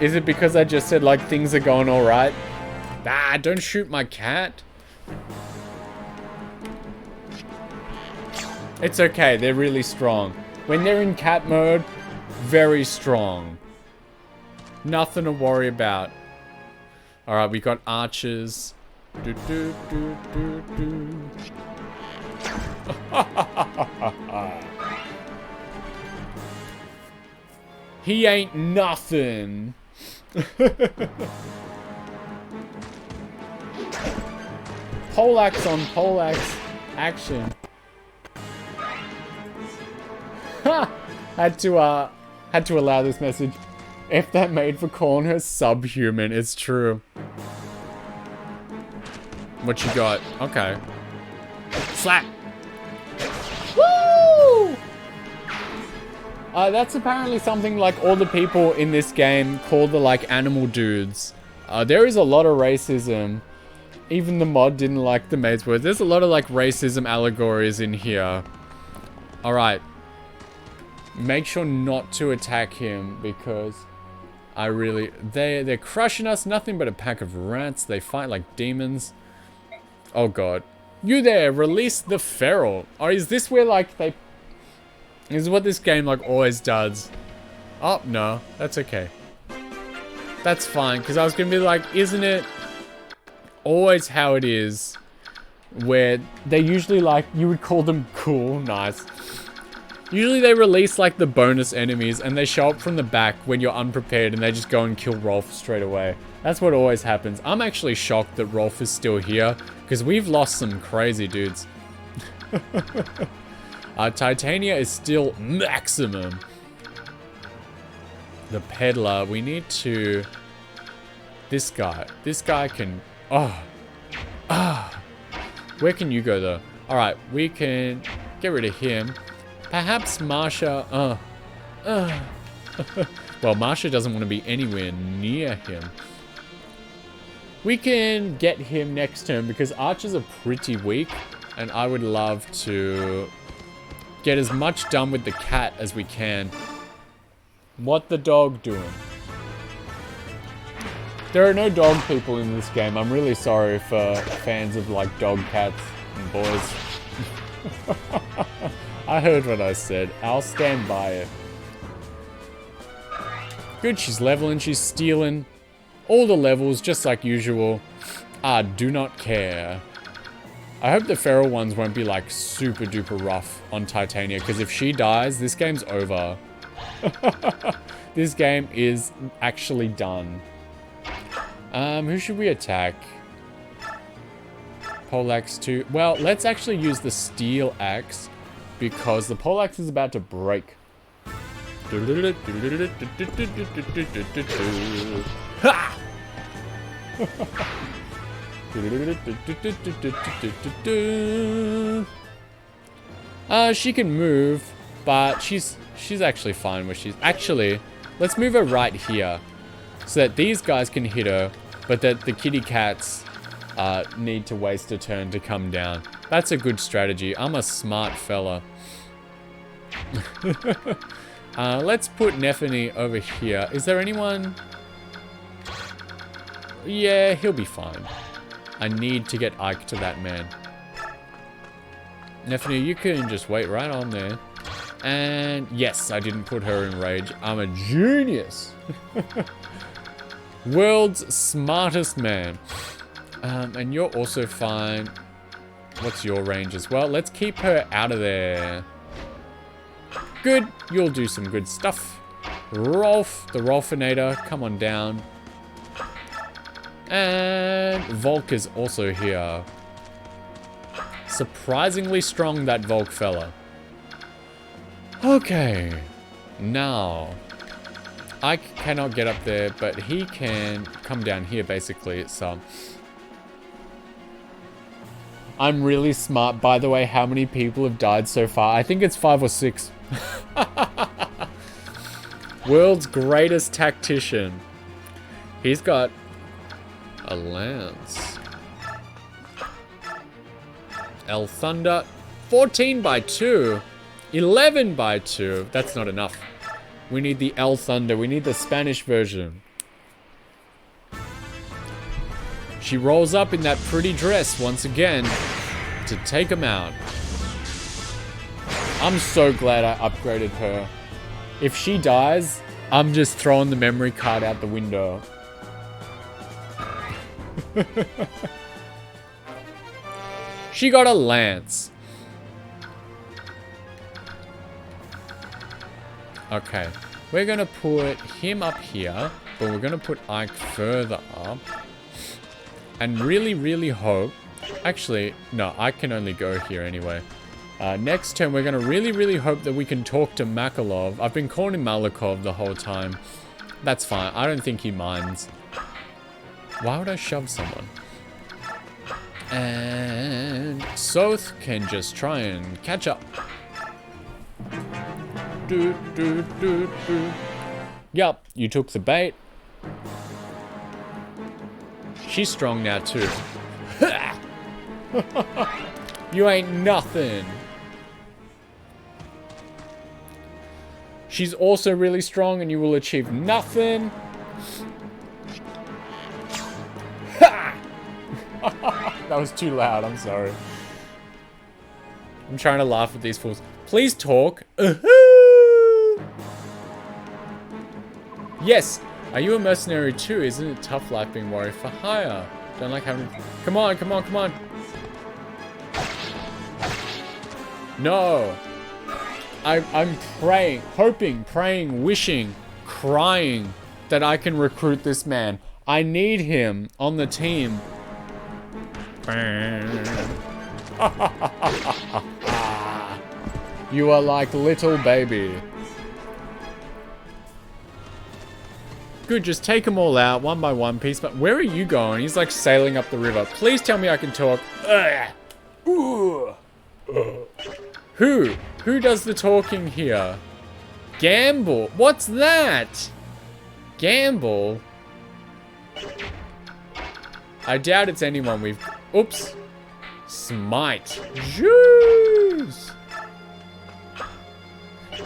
Is it because I just said, like, things are going alright? Ah, don't shoot my cat. It's okay, they're really strong. When they're in cat mode, very strong. Nothing to worry about. Alright, we got archers. He ain't nothing. Poleaxe on poleaxe action. Ha! Had to allow this message. If that made for calling her subhuman, it's true. What you got? Okay. Slap! Woo! That's apparently something like all the people in this game call the, like, animal dudes. There is a lot of racism. Even the mod didn't like the maid's words. There's a lot of, like, racism allegories in here. Alright. Make sure not to attack him because they're crushing us. Nothing but a pack of rats. They fight like demons. Oh god. You there, release the feral. Or is this where like this is what this game like always does. Oh no, that's okay. That's fine, because I was gonna be like, isn't it always how it is where they usually like, you would call them cool, nice. Usually they release like the bonus enemies and they show up from the back when you're unprepared and they just go and kill Rolf straight away. That's what always happens. I'm actually shocked that Rolf is still here because we've lost some crazy dudes. Titania is still maximum. The peddler, we need to... This guy can... Where can you go though? Alright, we can get rid of him. Perhaps Marsha... Well, Marsha doesn't want to be anywhere near him. We can get him next turn because archers are pretty weak. And I would love to get as much done with the cat as we can. What the dog doing? There are no dog people in this game. I'm really sorry for fans of like dog cats and boys. I heard what I said. I'll stand by it. Good, she's leveling, she's stealing. All the levels, just like usual. I do not care. I hope the feral ones won't be like super duper rough on Titania, because if she dies, this game's over. This game is actually done. Who should we attack? Poleaxe 2. Well, let's actually use the steel axe because the poleaxe is about to break. Ha! She can move, but she's actually fine where she's... Actually, let's move her right here so that these guys can hit her, but that the kitty cats need to waste a turn to come down. That's a good strategy. I'm a smart fella. Let's put Nephany over here. Is there anyone? Yeah, he'll be fine. I need to get Ike to that man. Nephany, you can just wait right on there. And yes, I didn't put her in rage. I'm a genius. World's smartest man. And you're also fine. What's your range as well? Let's keep her out of there. Good. You'll do some good stuff. Rolf, the Rolfinator, come on down. And Volk is also here. Surprisingly strong, that Volk fella. Okay. Now, Ike cannot get up there, but he can come down here, basically. So, I'm really smart. By the way, how many people have died so far? I think it's 5 or 6. World's greatest tactician. He's got a lance. El Thunder. 14 by 2. 11 by 2. That's not enough. We need the El Thunder. We need the Spanish version. She rolls up in that pretty dress once again to take him out. I'm so glad I upgraded her. If she dies, I'm just throwing the memory card out the window. She got a lance. Okay. We're going to put him up here, but we're going to put Ike further up. And really, really hope... Actually, no, Ike can only go here anyway. Next turn, we're going to really, really hope that we can talk to Makalov. I've been calling him Malikov the whole time. That's fine. I don't think he minds. Why would I shove someone? And Soth can just try and catch up. Yup, you took the bait. She's strong now too. You ain't nothing. She's also really strong and you will achieve nothing. Ha! That was too loud, I'm sorry. I'm trying to laugh at these fools. Please talk. Yes. Are you a mercenary too? Isn't it tough life being warrior for hire? Don't like having... Come on, come on, come on. No. I'm praying, hoping, praying, wishing, crying that I can recruit this man. I need him on the team. You are like little baby. Good, just take them all out, one by one, piece. But where are you going? He's like sailing up the river. Please tell me I can talk. Who? Who does the talking here? Gamble. What's that? Gamble? I doubt it's anyone we've... Oops. Smite. Jeez.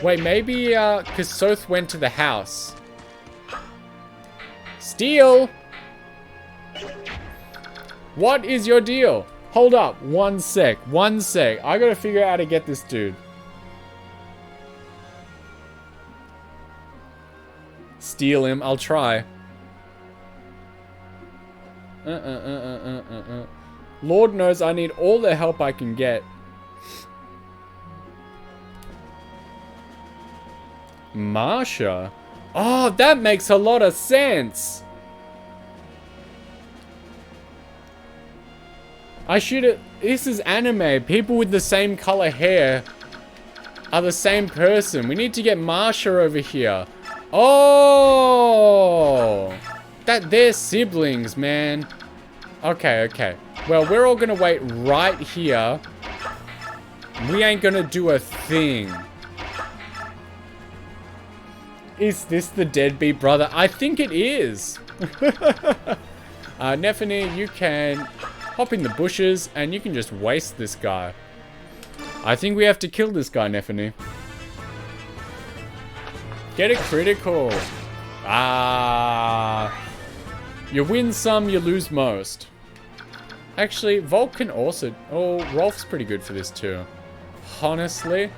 Wait, maybe, because Soth went to the house. Steal! What is your deal? Hold up. One sec. I gotta figure out how to get this dude. Steal him. I'll try. Lord knows I need all the help I can get. Marsha? Oh, that makes a lot of sense. I should have... This is anime. People with the same color hair are the same person. We need to get Marsha over here. Oh! They're siblings, man. Okay, okay. Well, we're all gonna wait right here. We ain't gonna do a thing. Is this the deadbeat brother? I think it is. Nefany, you can hop in the bushes and you can just waste this guy. I think we have to kill this guy, Nefany. Get a critical. You win some, you lose most. Actually, Volk can also... Oh, Rolf's pretty good for this too. Honestly.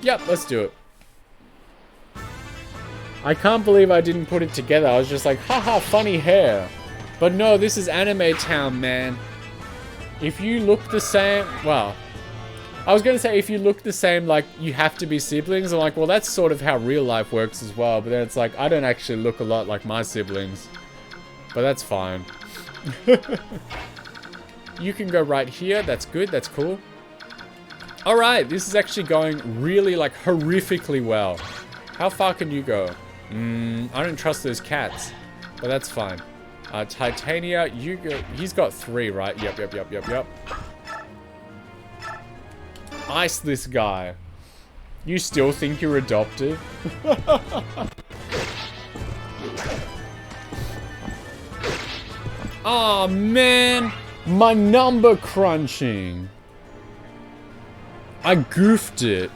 Yep, let's do it. I can't believe I didn't put it together. I was just like, haha, funny hair. But no, this is Anime Town, man. If you look the same... Well, I was going to say if you look the same, like, you have to be siblings. I'm like, well, that's sort of how real life works as well. But then it's like, I don't actually look a lot like my siblings. But that's fine. You can go right here. That's good. That's cool. Alright, this is actually going really, like, horrifically well. How far can you go? I don't trust those cats. But that's fine. Titania, you go... He's got 3, right? Yep. Ice this guy. You still think you're adopted? Oh man! My number crunching! I goofed it.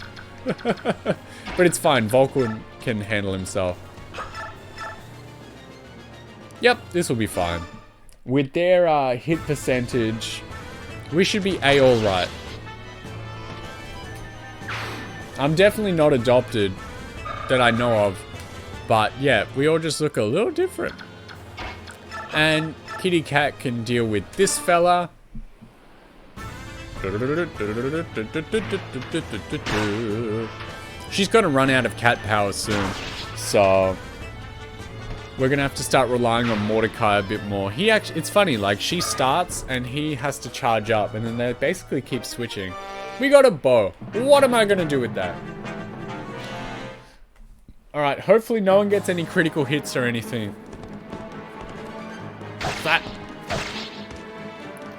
But it's fine, Vulcan can handle himself. Yep, this will be fine. With their hit percentage, we should be A-all-right. I'm definitely not adopted that I know of. But yeah, we all just look a little different. And Kitty Cat can deal with this fella. She's gonna run out of cat power soon. So we're gonna have to start relying on Mordecai a bit more. He actually, it's funny, like she starts and he has to charge up and then they basically keep switching. We got a bow. What am I gonna do with that? Alright, hopefully no one gets any critical hits or anything. That.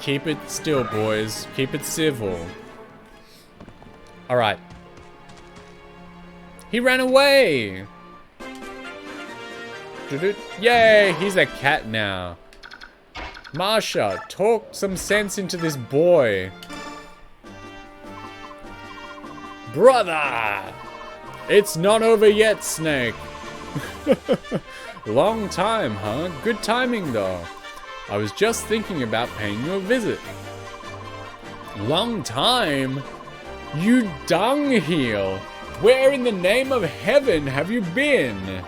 Keep it still, boys. Keep it civil. Alright. He ran away! Yay! He's a cat now. Marsha, talk some sense into this boy. Brother! It's not over yet, Snake. Long time, huh? Good timing, though. I was just thinking about paying you a visit. Long time? You dungheel! Where in the name of heaven have you been?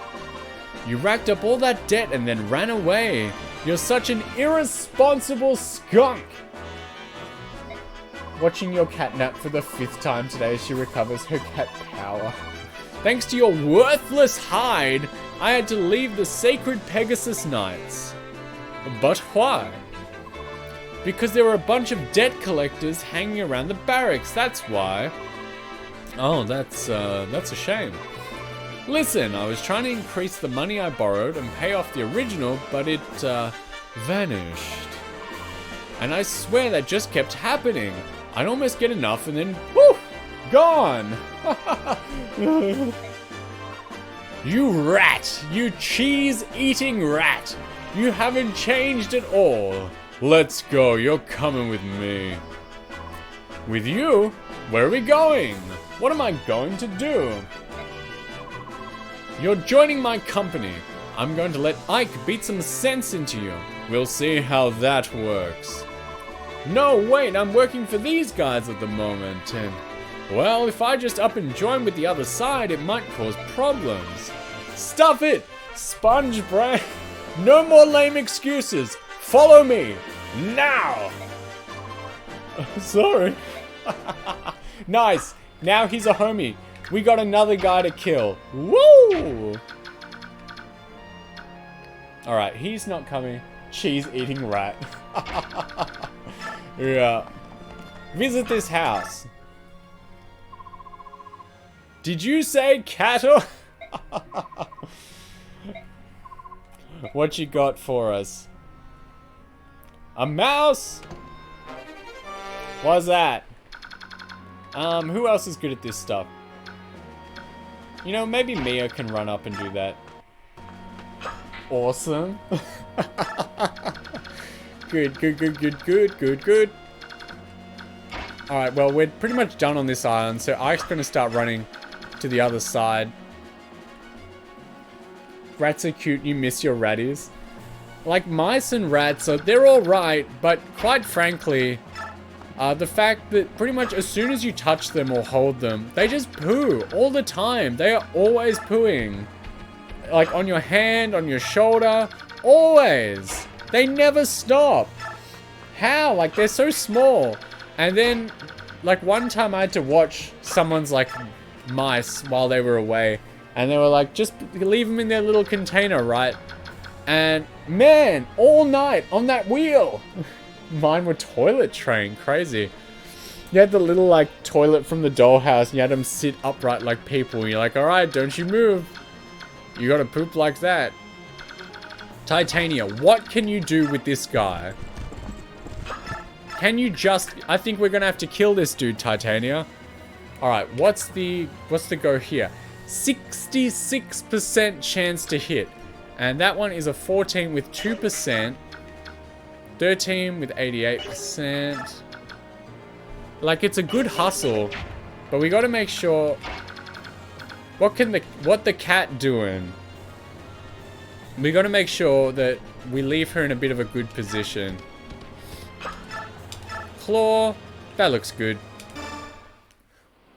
You racked up all that debt and then ran away. You're such an irresponsible skunk! Watching your cat nap for the 5th time today as she recovers her cat power. Thanks to your worthless hide, I had to leave the sacred Pegasus Knights. But why? Because there were a bunch of debt collectors hanging around the barracks, that's why. Oh, that's a shame. Listen, I was trying to increase the money I borrowed and pay off the original, but it, vanished. And I swear that just kept happening. I'd almost get enough and then, whoo, gone. You rat, you cheese-eating rat. You haven't changed at all. Let's go, you're coming with me. With you? Where are we going? What am I going to do? You're joining my company. I'm going to let Ike beat some sense into you. We'll see how that works. No, wait, I'm working for these guys at the moment, and... well, if I just up and join with the other side, it might cause problems. Stuff it! Sponge brain! No more lame excuses! Follow me! Now! Sorry. Nice! Now he's a homie. We got another guy to kill. Woo! Alright, he's not coming. Cheese-eating rat. Yeah. Visit this house. Did you say cattle? What you got for us? A mouse? What's that? Who else is good at this stuff? You know, maybe Mia can run up and do that. Awesome. Good. Alright, well, we're pretty much done on this island, so Ike's gonna start running to the other side. Rats are cute, you miss your ratties. Like, mice and rats, they're alright, but quite frankly, the fact that pretty much as soon as you touch them or hold them, they just poo all the time. They are always pooing. Like, on your hand, on your shoulder, always. They never stop. How? Like, they're so small. And then, like, one time I had to watch someone's, like, mice while they were away. And they were like, just leave them in their little container, right? And, man, all night on that wheel. Mine were toilet trained, crazy. You had the little, like, toilet from the dollhouse, and you had them sit upright like people. And you're like, alright, don't you move. You gotta poop like that. Titania, what can you do with this guy? Can you just... I think we're gonna have to kill this dude, Titania. Alright, what's the go here? 66% chance to hit. And that one is a 14 with 2%. 13 with 88%. Like, it's a good hustle. But we gotta make sure... What the cat doing? We gotta make sure that we leave her in a bit of a good position. Claw. That looks good.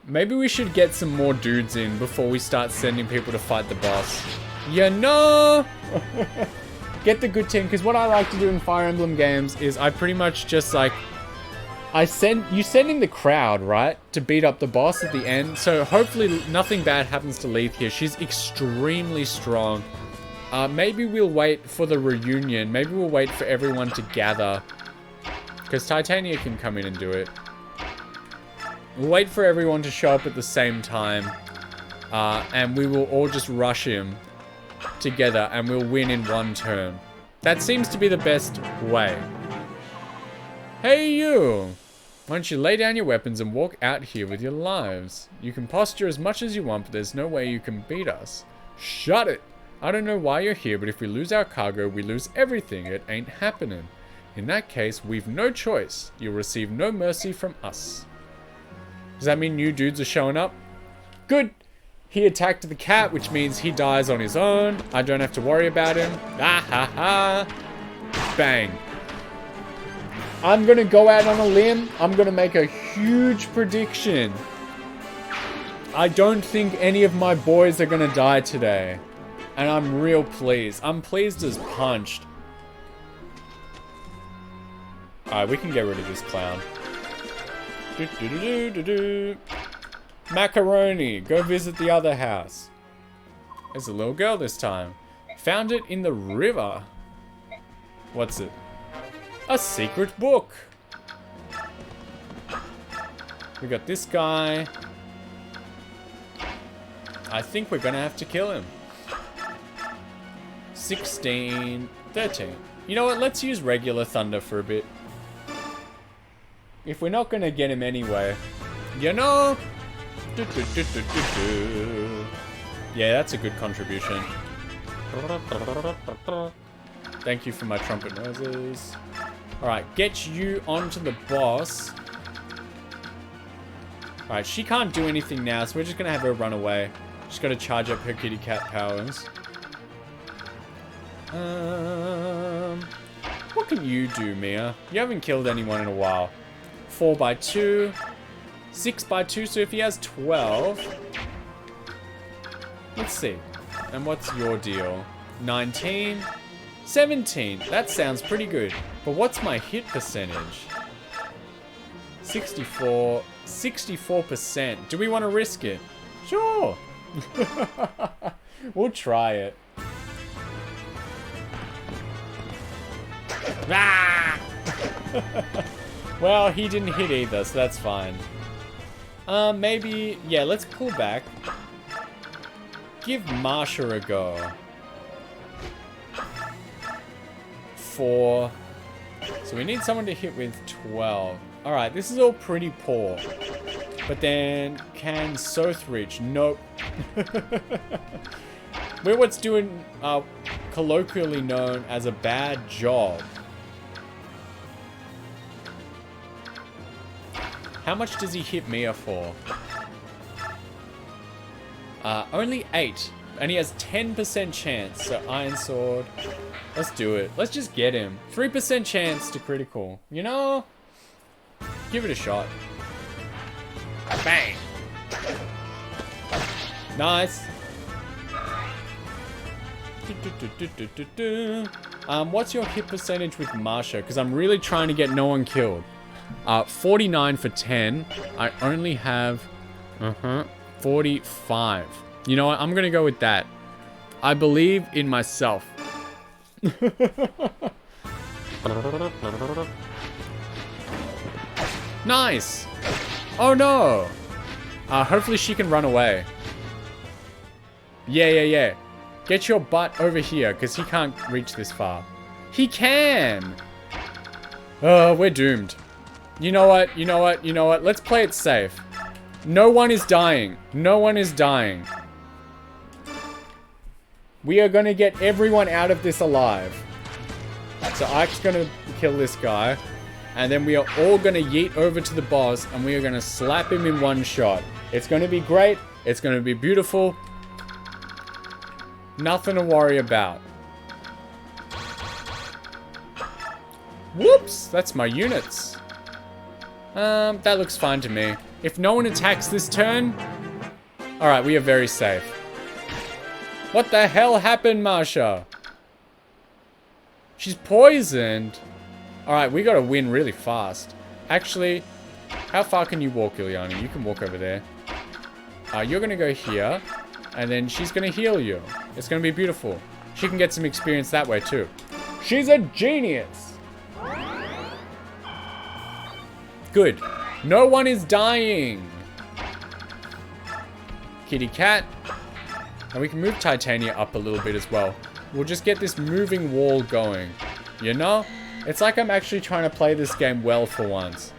Maybe we should get some more dudes in before we start sending people to fight the boss. You know? Get the good team, because what I like to do in Fire Emblem games is I pretty much just like... you send in the crowd, right? To beat up the boss at the end. So hopefully nothing bad happens to Leith here. She's extremely strong. Maybe we'll wait for the reunion. Maybe we'll wait for everyone to gather. Because Titania can come in and do it. We'll wait for everyone to show up at the same time. And we will all just rush him together. And we'll win in one turn. That seems to be the best way. Hey you! Why don't you lay down your weapons and walk out here with your lives? You can posture as much as you want, but there's no way you can beat us. Shut it! I don't know why you're here, but if we lose our cargo, we lose everything. It ain't happening. In that case, we've no choice. You'll receive no mercy from us. Does that mean new dudes are showing up? Good. He attacked the cat, which means he dies on his own. I don't have to worry about him. Ah ha ha. Bang. I'm gonna go out on a limb. I'm gonna make a huge prediction. I don't think any of my boys are gonna die today. And I'm real pleased. I'm pleased as punched. Alright, we can get rid of this clown. Macaroni, go visit the other house. There's a little girl this time. Found it in the river. What's it? A secret book. We got this guy. I think we're gonna have to kill him. 16, 13. You know what? Let's use regular thunder for a bit. If we're not gonna get him anyway. You know? Yeah, that's a good contribution. Thank you for my trumpet noises. Alright, get you onto the boss. Alright, she can't do anything now, so we're just gonna have her run away. She's gotta charge up her kitty cat powers. What can you do, Mia? You haven't killed anyone in a while. 4x2. 6x2, so if he has 12... Let's see. And what's your deal? 19? 17. That sounds pretty good. But what's my hit percentage? 64. 64%. Do we want to risk it? Sure. We'll try it. Ah! Well, he didn't hit either, so that's fine. Maybe... Yeah, let's pull back. Give Marsha a go. 4. So we need someone to hit with 12. Alright, this is all pretty poor. But then, can Soth reach? Nope. We're what's doing, colloquially known as a bad job. How much does he hit Mia for? Only 8. And he has 10% chance. So Iron Sword. Let's do it. Let's just get him. 3% chance to critical. You know? Give it a shot. Bang! Nice. What's your hit percentage with Marsha? Because I'm really trying to get no one killed. 49 for 10. I only have 45. You know what? I'm gonna go with that. I believe in myself. Nice. Oh no. Hopefully she can run away. Yeah. Get your butt over here, because he can't reach this far. He can. We're doomed. You know what? Let's play it safe. No one is dying. No one is dying. We are going to get everyone out of this alive. So Ike's going to kill this guy. And then we are all going to yeet over to the boss. And we are going to slap him in one shot. It's going to be great. It's going to be beautiful. Nothing to worry about. Whoops! That's my units. That looks fine to me. If no one attacks this turn... Alright, we are very safe. What the hell happened, Marsha? She's poisoned. Alright, we gotta win really fast. Actually, how far can you walk, Ileana? You can walk over there. You're gonna go here. And then she's gonna heal you. It's gonna be beautiful. She can get some experience that way too. She's a genius! Good. No one is dying. Kitty cat. And we can move Titania up a little bit as well. We'll just get this moving wall going. You know? It's like I'm actually trying to play this game well for once.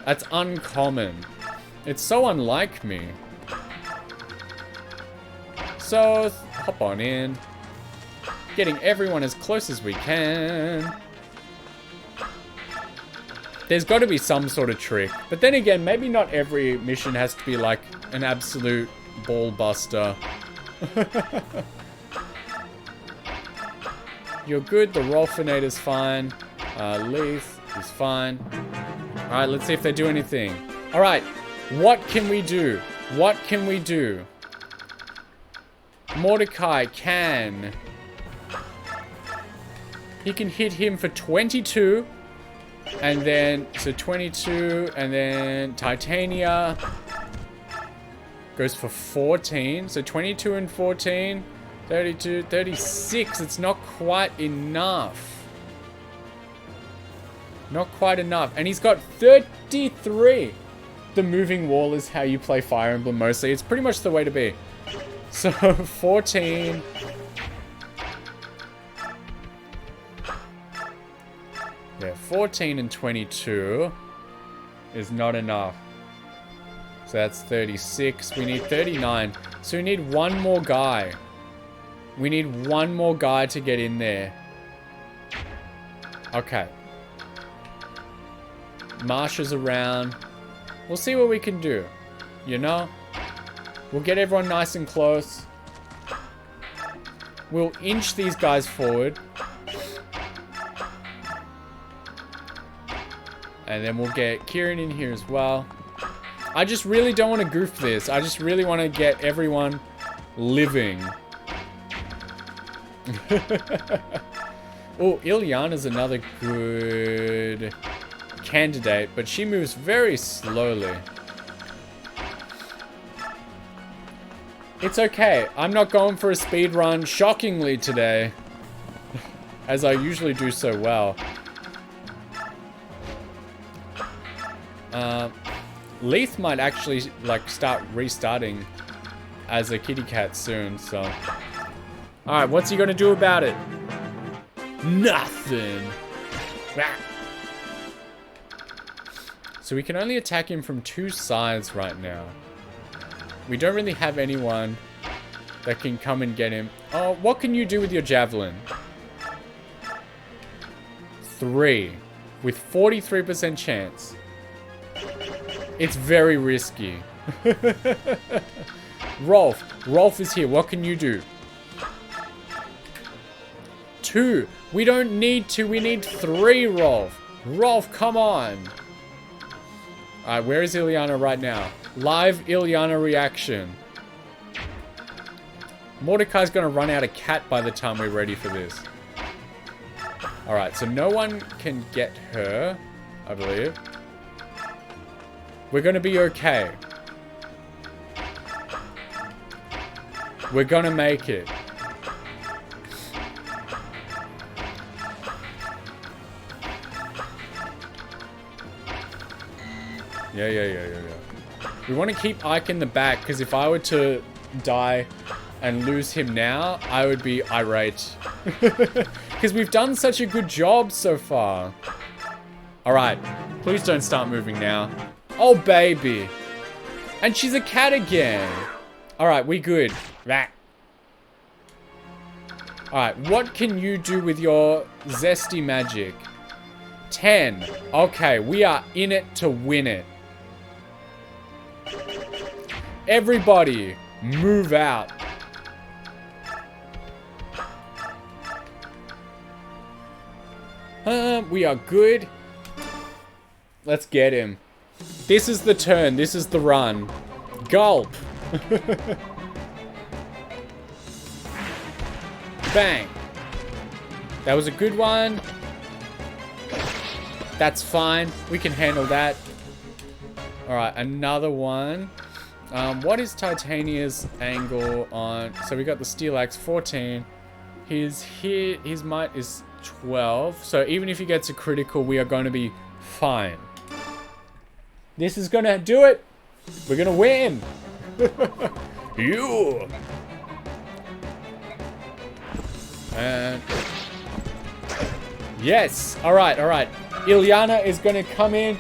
That's uncommon. It's so unlike me. So, hop on in. Getting everyone as close as we can. There's got to be some sort of trick. But then again, maybe not every mission has to be like an absolute ball buster. You're good. The Rolfinator's fine. Leaf is fine. Alright, let's see if they do anything. Alright, what can we do? What can we do? Mordecai can. He can hit him for 22. And then, so 22. And then Titania goes for 14. So 22 and 14. 32, 36. It's not quite enough. Not quite enough. And he's got 33. The moving wall is how you play Fire Emblem mostly. It's pretty much the way to be. So 14. Yeah, 14 and 22 is not enough. So that's 36. We need 39. So we need one more guy. We need one more guy to get in there. Okay. Marsha's around. We'll see what we can do. You know? We'll get everyone nice and close. We'll inch these guys forward. And then we'll get Kieran in here as well. I just really don't want to goof this. I just really want to get everyone living. Oh, Ilyana's another good candidate, but she moves very slowly. It's okay. I'm not going for a speed run, shockingly, today. As I usually do so well. Leith might actually, like, start restarting as a kitty cat soon, so... Alright, what's he gonna do about it? Nothing! So we can only attack him from two sides right now. We don't really have anyone that can come and get him. Oh, what can you do with your javelin? 3. With 43% chance. It's very risky. Rolf. Rolf is here. What can you do? 2. We don't need 2. We need 3, Rolf. Rolf, come on. Alright, where is Ilyana right now? Live Ilyana reaction. Mordecai's gonna run out of cat by the time we're ready for this. Alright, so no one can get her, I believe. We're gonna be okay. We're gonna make it. Yeah. We want to keep Ike in the back, because if I were to die and lose him now, I would be irate. Because we've done such a good job so far. Alright, please don't start moving now. Oh, baby. And she's a cat again. Alright, we good. Alright, what can you do with your zesty magic? 10. Okay, we are in it to win it. Everybody, move out. We are good. Let's get him. This is the turn. This is the run. Gulp. Bang. That was a good one. That's fine. We can handle that. Alright, another one. What is Titania's angle on... So we got the Steel Axe, 14. His might is 12. So even if he gets a critical, we are going to be fine. This is going to do it. We're going to win. You. And... Yes. Alright. Ilyana is going to come in.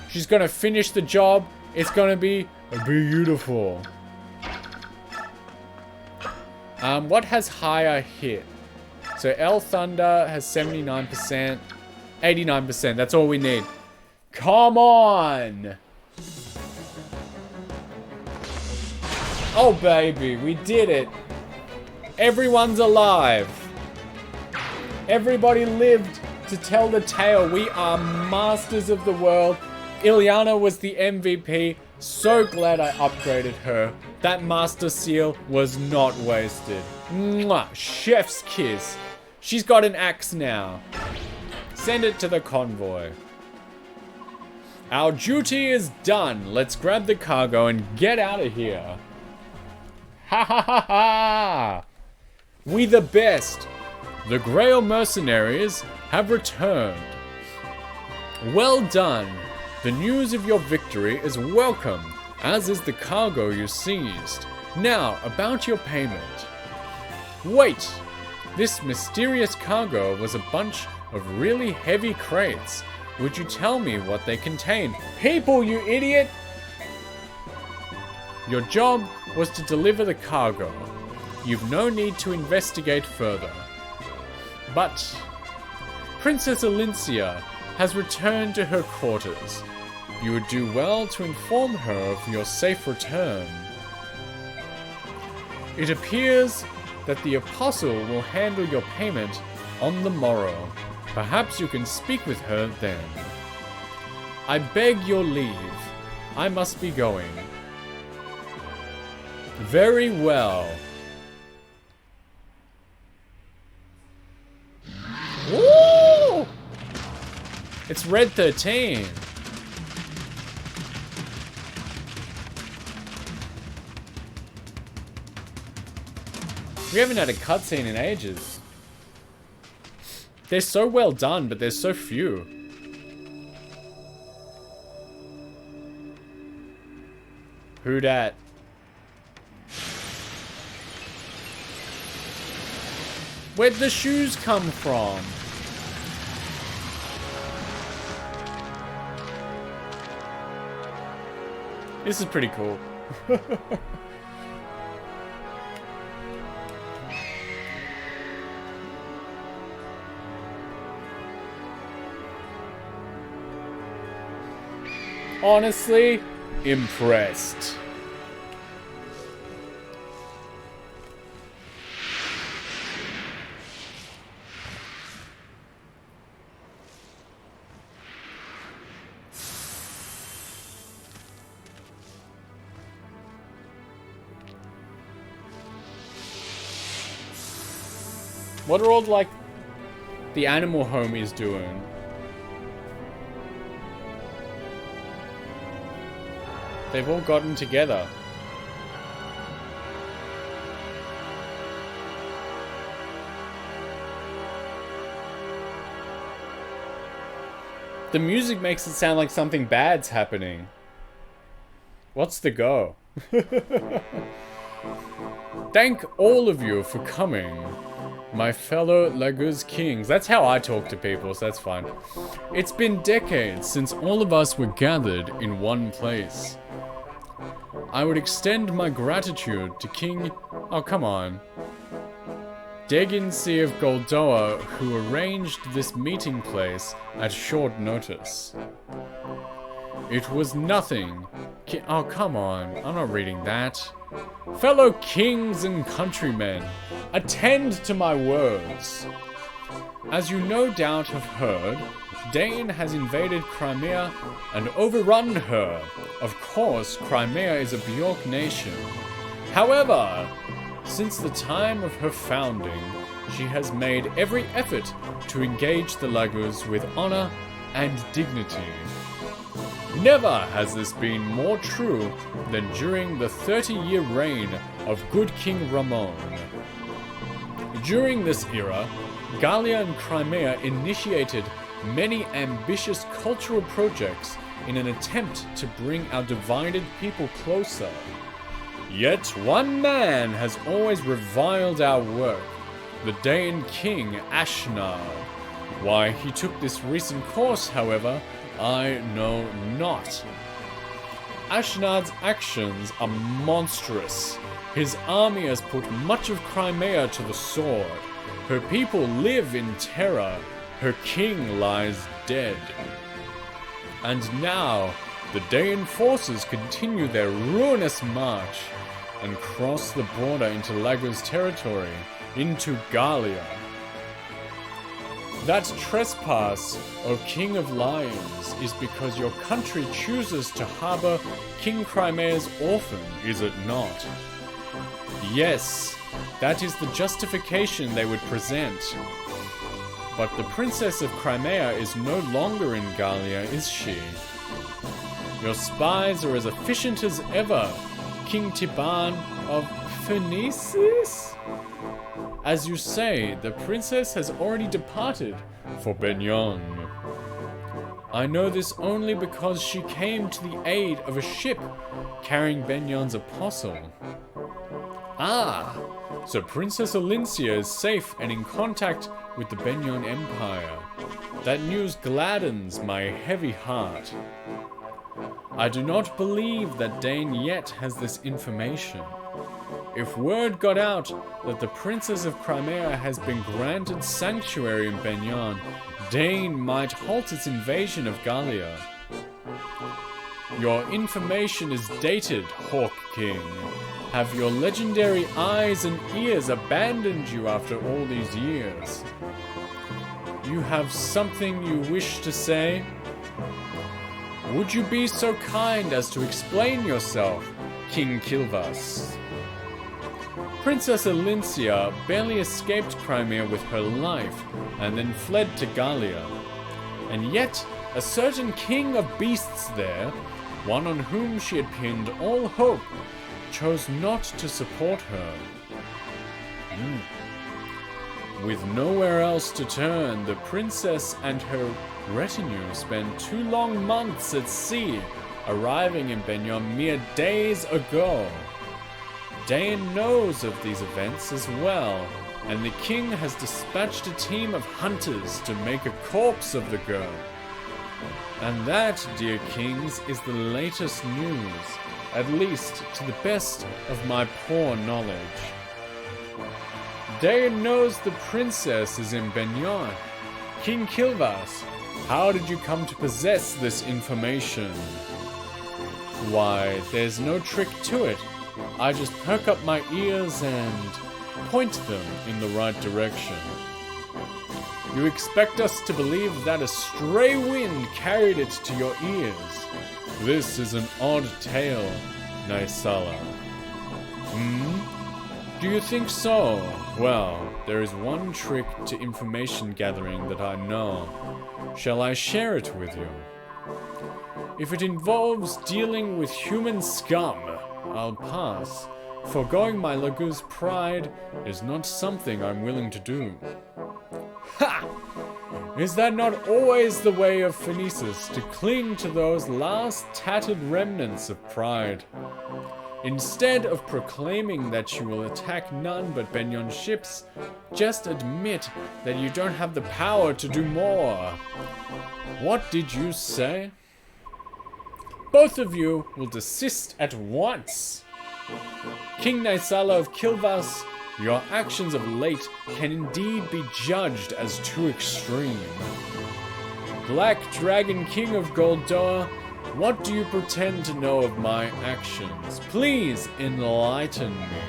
She's going to finish the job. It's going to be beautiful. What has higher hit? So L Thunder has 79%. 89%. That's all we need. Come on! Oh baby, we did it! Everyone's alive! Everybody lived to tell the tale. We are masters of the world. Ilyana was the MVP. So glad I upgraded her. That master seal was not wasted. Mwah! Chef's kiss. She's got an axe now. Send it to the convoy. Our duty is done. Let's grab the cargo and get out of here. Ha ha ha ha! We the best. The Grail mercenaries have returned. Well done. The news of your victory is welcome, as is the cargo you seized. Now, about your payment. Wait! This mysterious cargo was a bunch of really heavy crates. Would you tell me what they contained? People, you idiot! Your job was to deliver the cargo. You've no need to investigate further. But Princess Alincia has returned to her quarters. You would do well to inform her of your safe return. It appears that the Apostle will handle your payment on the morrow. Perhaps you can speak with her then. I beg your leave. I must be going. Very well. Woo! It's Red 13. We haven't had a cutscene in ages. They're so well done, but there's so few. Who dat? Where'd the shoes come from? This is pretty cool. Honestly, impressed. What are all, like, the animal homies doing? They've all gotten together. The music makes it sound like something bad's happening. What's the go? Thank all of you for coming. My fellow Laguz kings. That's how I talk to people, so that's fine. It's been decades since all of us were gathered in one place. I would extend my gratitude to King... Oh, come on. Deginsi of Goldoa, who arranged this meeting place at short notice. It was nothing. Oh, come on. I'm not reading that. Fellow kings and countrymen, attend to my words. As you no doubt have heard, Dane has invaded Crimea and overrun her. Of course, Crimea is a Bjork nation. However, since the time of her founding, she has made every effort to engage the Laguz with honor and dignity. Never has this been more true than during the 30-year reign of good King Ramon. During this era, Gallia and Crimea initiated many ambitious cultural projects in an attempt to bring our divided people closer. Yet one man has always reviled our work, the Daean king Ashnard. Why he took this recent course, however, I know not. Ashnard's actions are monstrous. His army has put much of Crimea to the sword. Her people live in terror. Her king lies dead. And now, the Daean forces continue their ruinous march and cross the border into Lagu's territory, into Gallia. That trespass, O King of Lions, is because your country chooses to harbor King Crimea's orphan, is it not? Yes, that is the justification they would present. But the Princess of Crimea is no longer in Gallia, is she? Your spies are as efficient as ever, King Tiban of Phoenicis? As you say, the princess has already departed for Benyon. I know this only because she came to the aid of a ship carrying Benyon's apostle. Ah, so Princess Olyncia is safe and in contact with the Benyon Empire. That news gladdens my heavy heart. I do not believe that Dane yet has this information. If word got out that the Princess of Crimea has been granted sanctuary in Benyon, Dane might halt its invasion of Gallia. Your information is dated, Hawk King. Have your legendary eyes and ears abandoned you after all these years? You have something you wish to say? Would you be so kind as to explain yourself, King Kilvas? Princess Olyncia barely escaped Crimea with her life and then fled to Gallia. And yet, a certain king of beasts there, one on whom she had pinned all hope, chose not to support her. With nowhere else to turn, the princess and her retinue spent 2 long months at sea, arriving in Benyon mere days ago. Dain knows of these events as well, and the king has dispatched a team of hunters to make a corpse of the girl. And that, dear kings, is the latest news, at least to the best of my poor knowledge. Dain knows the princess is in Benyon. King Kilvas, how did you come to possess this information? Why, there's no trick to it. I just perk up my ears and point them in the right direction. You expect us to believe that a stray wind carried it to your ears. This is an odd tale, Naisala. Do you think so? Well, there is one trick to information gathering that I know. Shall I share it with you? If it involves dealing with human scum, I'll pass. Foregoing my Lagu's pride is not something I'm willing to do. Ha! Is that not always the way of Phoenicis, to cling to those last tattered remnants of pride? Instead of proclaiming that you will attack none but Benyon ships, just admit that you don't have the power to do more. What did you say? Both of you will desist at once. King Naisala of Kilvas, your actions of late can indeed be judged as too extreme. Black Dragon King of Goldoa, what do you pretend to know of my actions? Please enlighten me.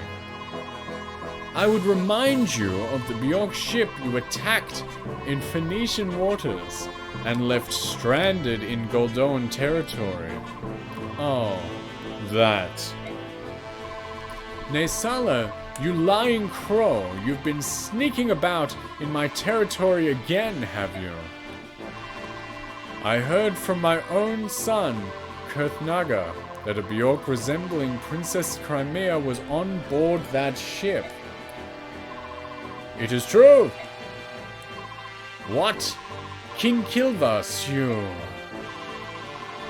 I would remind you of the Bjork ship you attacked in Phoenician waters and left stranded in Goldoan territory. Oh, that. Naisala, you lying crow, you've been sneaking about in my territory again, have you? I heard from my own son, Kurthnaga, that a Bjork resembling Princess Crimea was on board that ship. It is true! What? King Kilvas, you...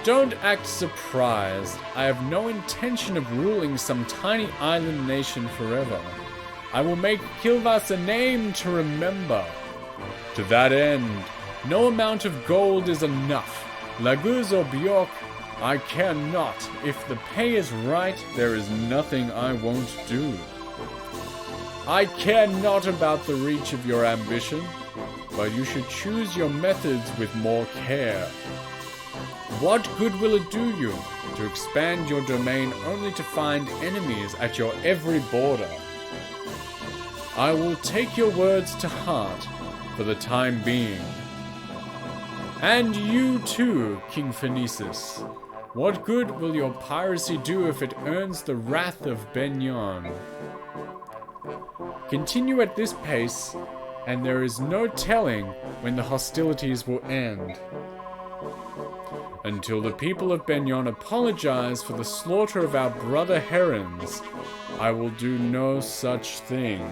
Don't act surprised. I have no intention of ruling some tiny island nation forever. I will make Kilvas a name to remember. To that end, no amount of gold is enough. Laguz or Bjork, I care not. If the pay is right, there is nothing I won't do. I care not about the reach of your ambition, but you should choose your methods with more care. What good will it do you to expand your domain only to find enemies at your every border? I will take your words to heart for the time being. And you too, King Phoenicis. What good will your piracy do if it earns the wrath of Benyon? Continue at this pace, and there is no telling when the hostilities will end. Until the people of Benyon apologize for the slaughter of our brother herons, I will do no such thing.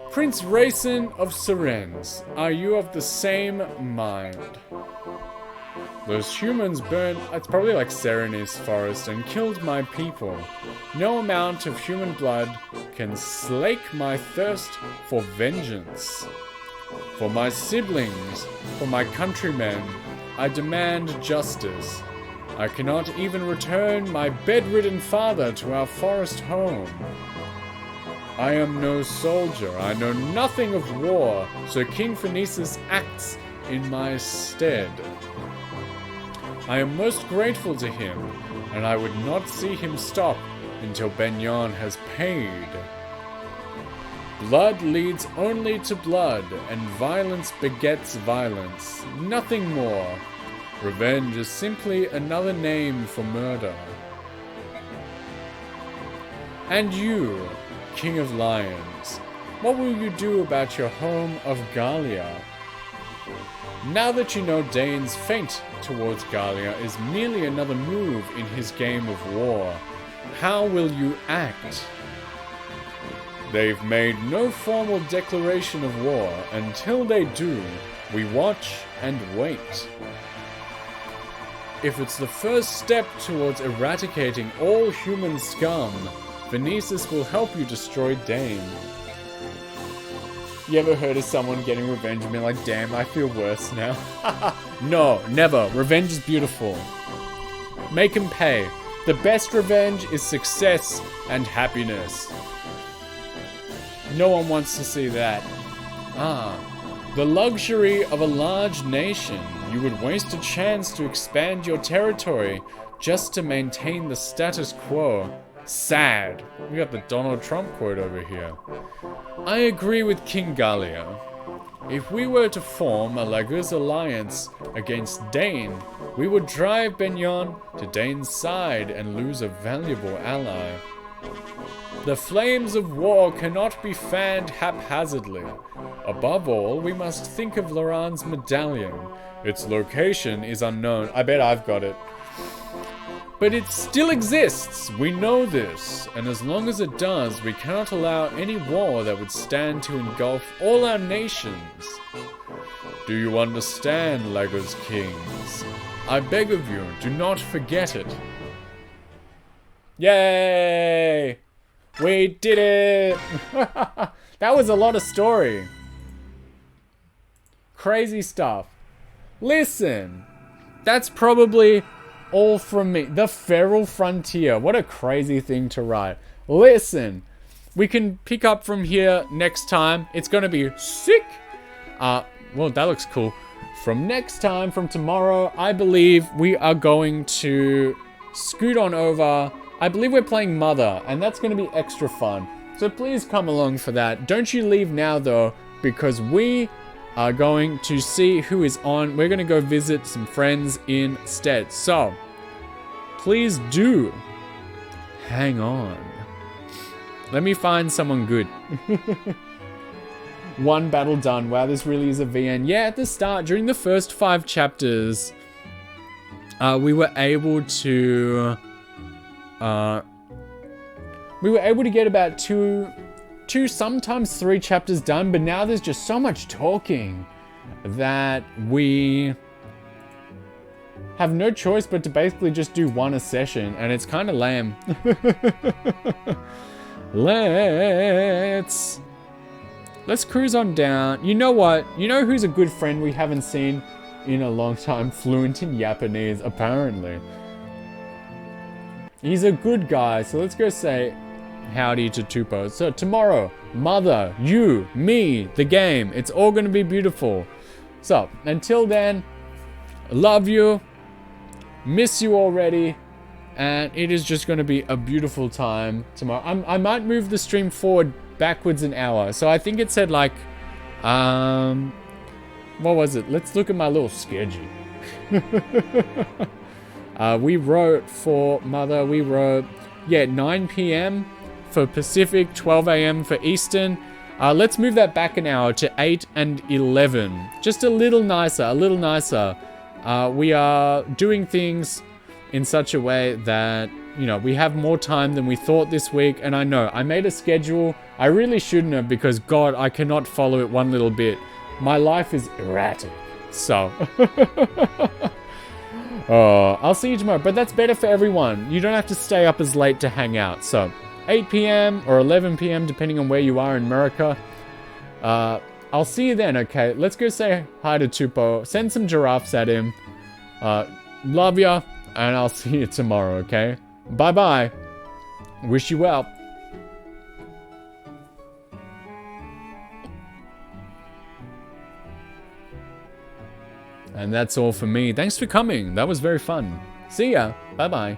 Prince Racin of Sirens, are you of the same mind? Those humans burned, it's probably like Serenis forest, and killed my people. No amount of human blood can slake my thirst for vengeance. For my siblings, for my countrymen, I demand justice. I cannot even return my bedridden father to our forest home. I am no soldier, I know nothing of war, so King Phoenicis acts in my stead. I am most grateful to him, and I would not see him stop until Benyon has paid. Blood leads only to blood, and violence begets violence. Nothing more. Revenge is simply another name for murder. And you, King of Lions, what will you do about your home of Gallia? Now that you know Dane's feint towards Gallia is merely another move in his game of war, how will you act? They've made no formal declaration of war. Until they do, we watch and wait. If it's the first step towards eradicating all human scum, Phoenicis will help you destroy Dane. You ever heard of someone getting revenge and being like, damn, I feel worse now? No, never. Revenge is beautiful. Make him pay. The best revenge is success and happiness. No one wants to see that. The luxury of a large nation. You would waste a chance to expand your territory just to maintain the status quo. Sad. We got the Donald Trump quote over here. I agree with King Gallia. If we were to form a Laguz alliance against Dane, we would drive Benyon to Dane's side and lose a valuable ally. The flames of war cannot be fanned haphazardly. Above all, we must think of Laran's medallion. Its location is unknown. I bet I've got it. But it still exists, we know this, and as long as it does, we cannot allow any war that would stand to engulf all our nations. Do you understand, Lagos kings? I beg of you, do not forget it. Yay! We did it! That was a lot of story. Crazy stuff. Listen, that's probably all from me. The Feral Frontier. What a crazy thing to write. Listen, we can pick up from here next time. It's going to be sick. Well, that looks cool. From next time, from tomorrow, I believe we are going to scoot on over. I believe we're playing Mother, and that's going to be extra fun. So please come along for that. Don't you leave now, though, because we are going to see who is on. We're going to go visit some friends instead. So, please do hang on. Let me find someone good. One battle done. Wow, this really is a VN. Yeah, at the start, during the first 5 chapters, we were able to get about two, sometimes 3 chapters done, but now there's just so much talking that we have no choice but to basically just do one a session, and it's kind of lame. Let's cruise on down. You know what? You know who's a good friend we haven't seen in a long time? Fluent in Japanese, apparently. He's a good guy, so let's go say howdy to Tupo. So tomorrow, Mother, you, me, the game. It's all going to be beautiful. So, until then, Love you. Miss you already. And it is just going to be a beautiful time tomorrow. I might move the stream forward backwards an hour. So I think it said like, what was it? Let's look at my little schedule. We wrote for Mother, we wrote, 9 p.m. for Pacific, 12 a.m. for Eastern. Let's move that back an hour to 8 and 11. Just a little nicer, we are doing things in such a way that, we have more time than we thought this week. And I know, I made a schedule. I really shouldn't have because, God, I cannot follow it one little bit. My life is erratic. So, I'll see you tomorrow. But that's better for everyone. You don't have to stay up as late to hang out. So, 8 p.m. or 11 p.m. depending on where you are in America. I'll see you then, okay? Let's go say hi to Tupo. Send some giraffes at him. Love ya. And I'll see you tomorrow, okay? Bye-bye. Wish you well. And that's all for me. Thanks for coming. That was very fun. See ya. Bye-bye.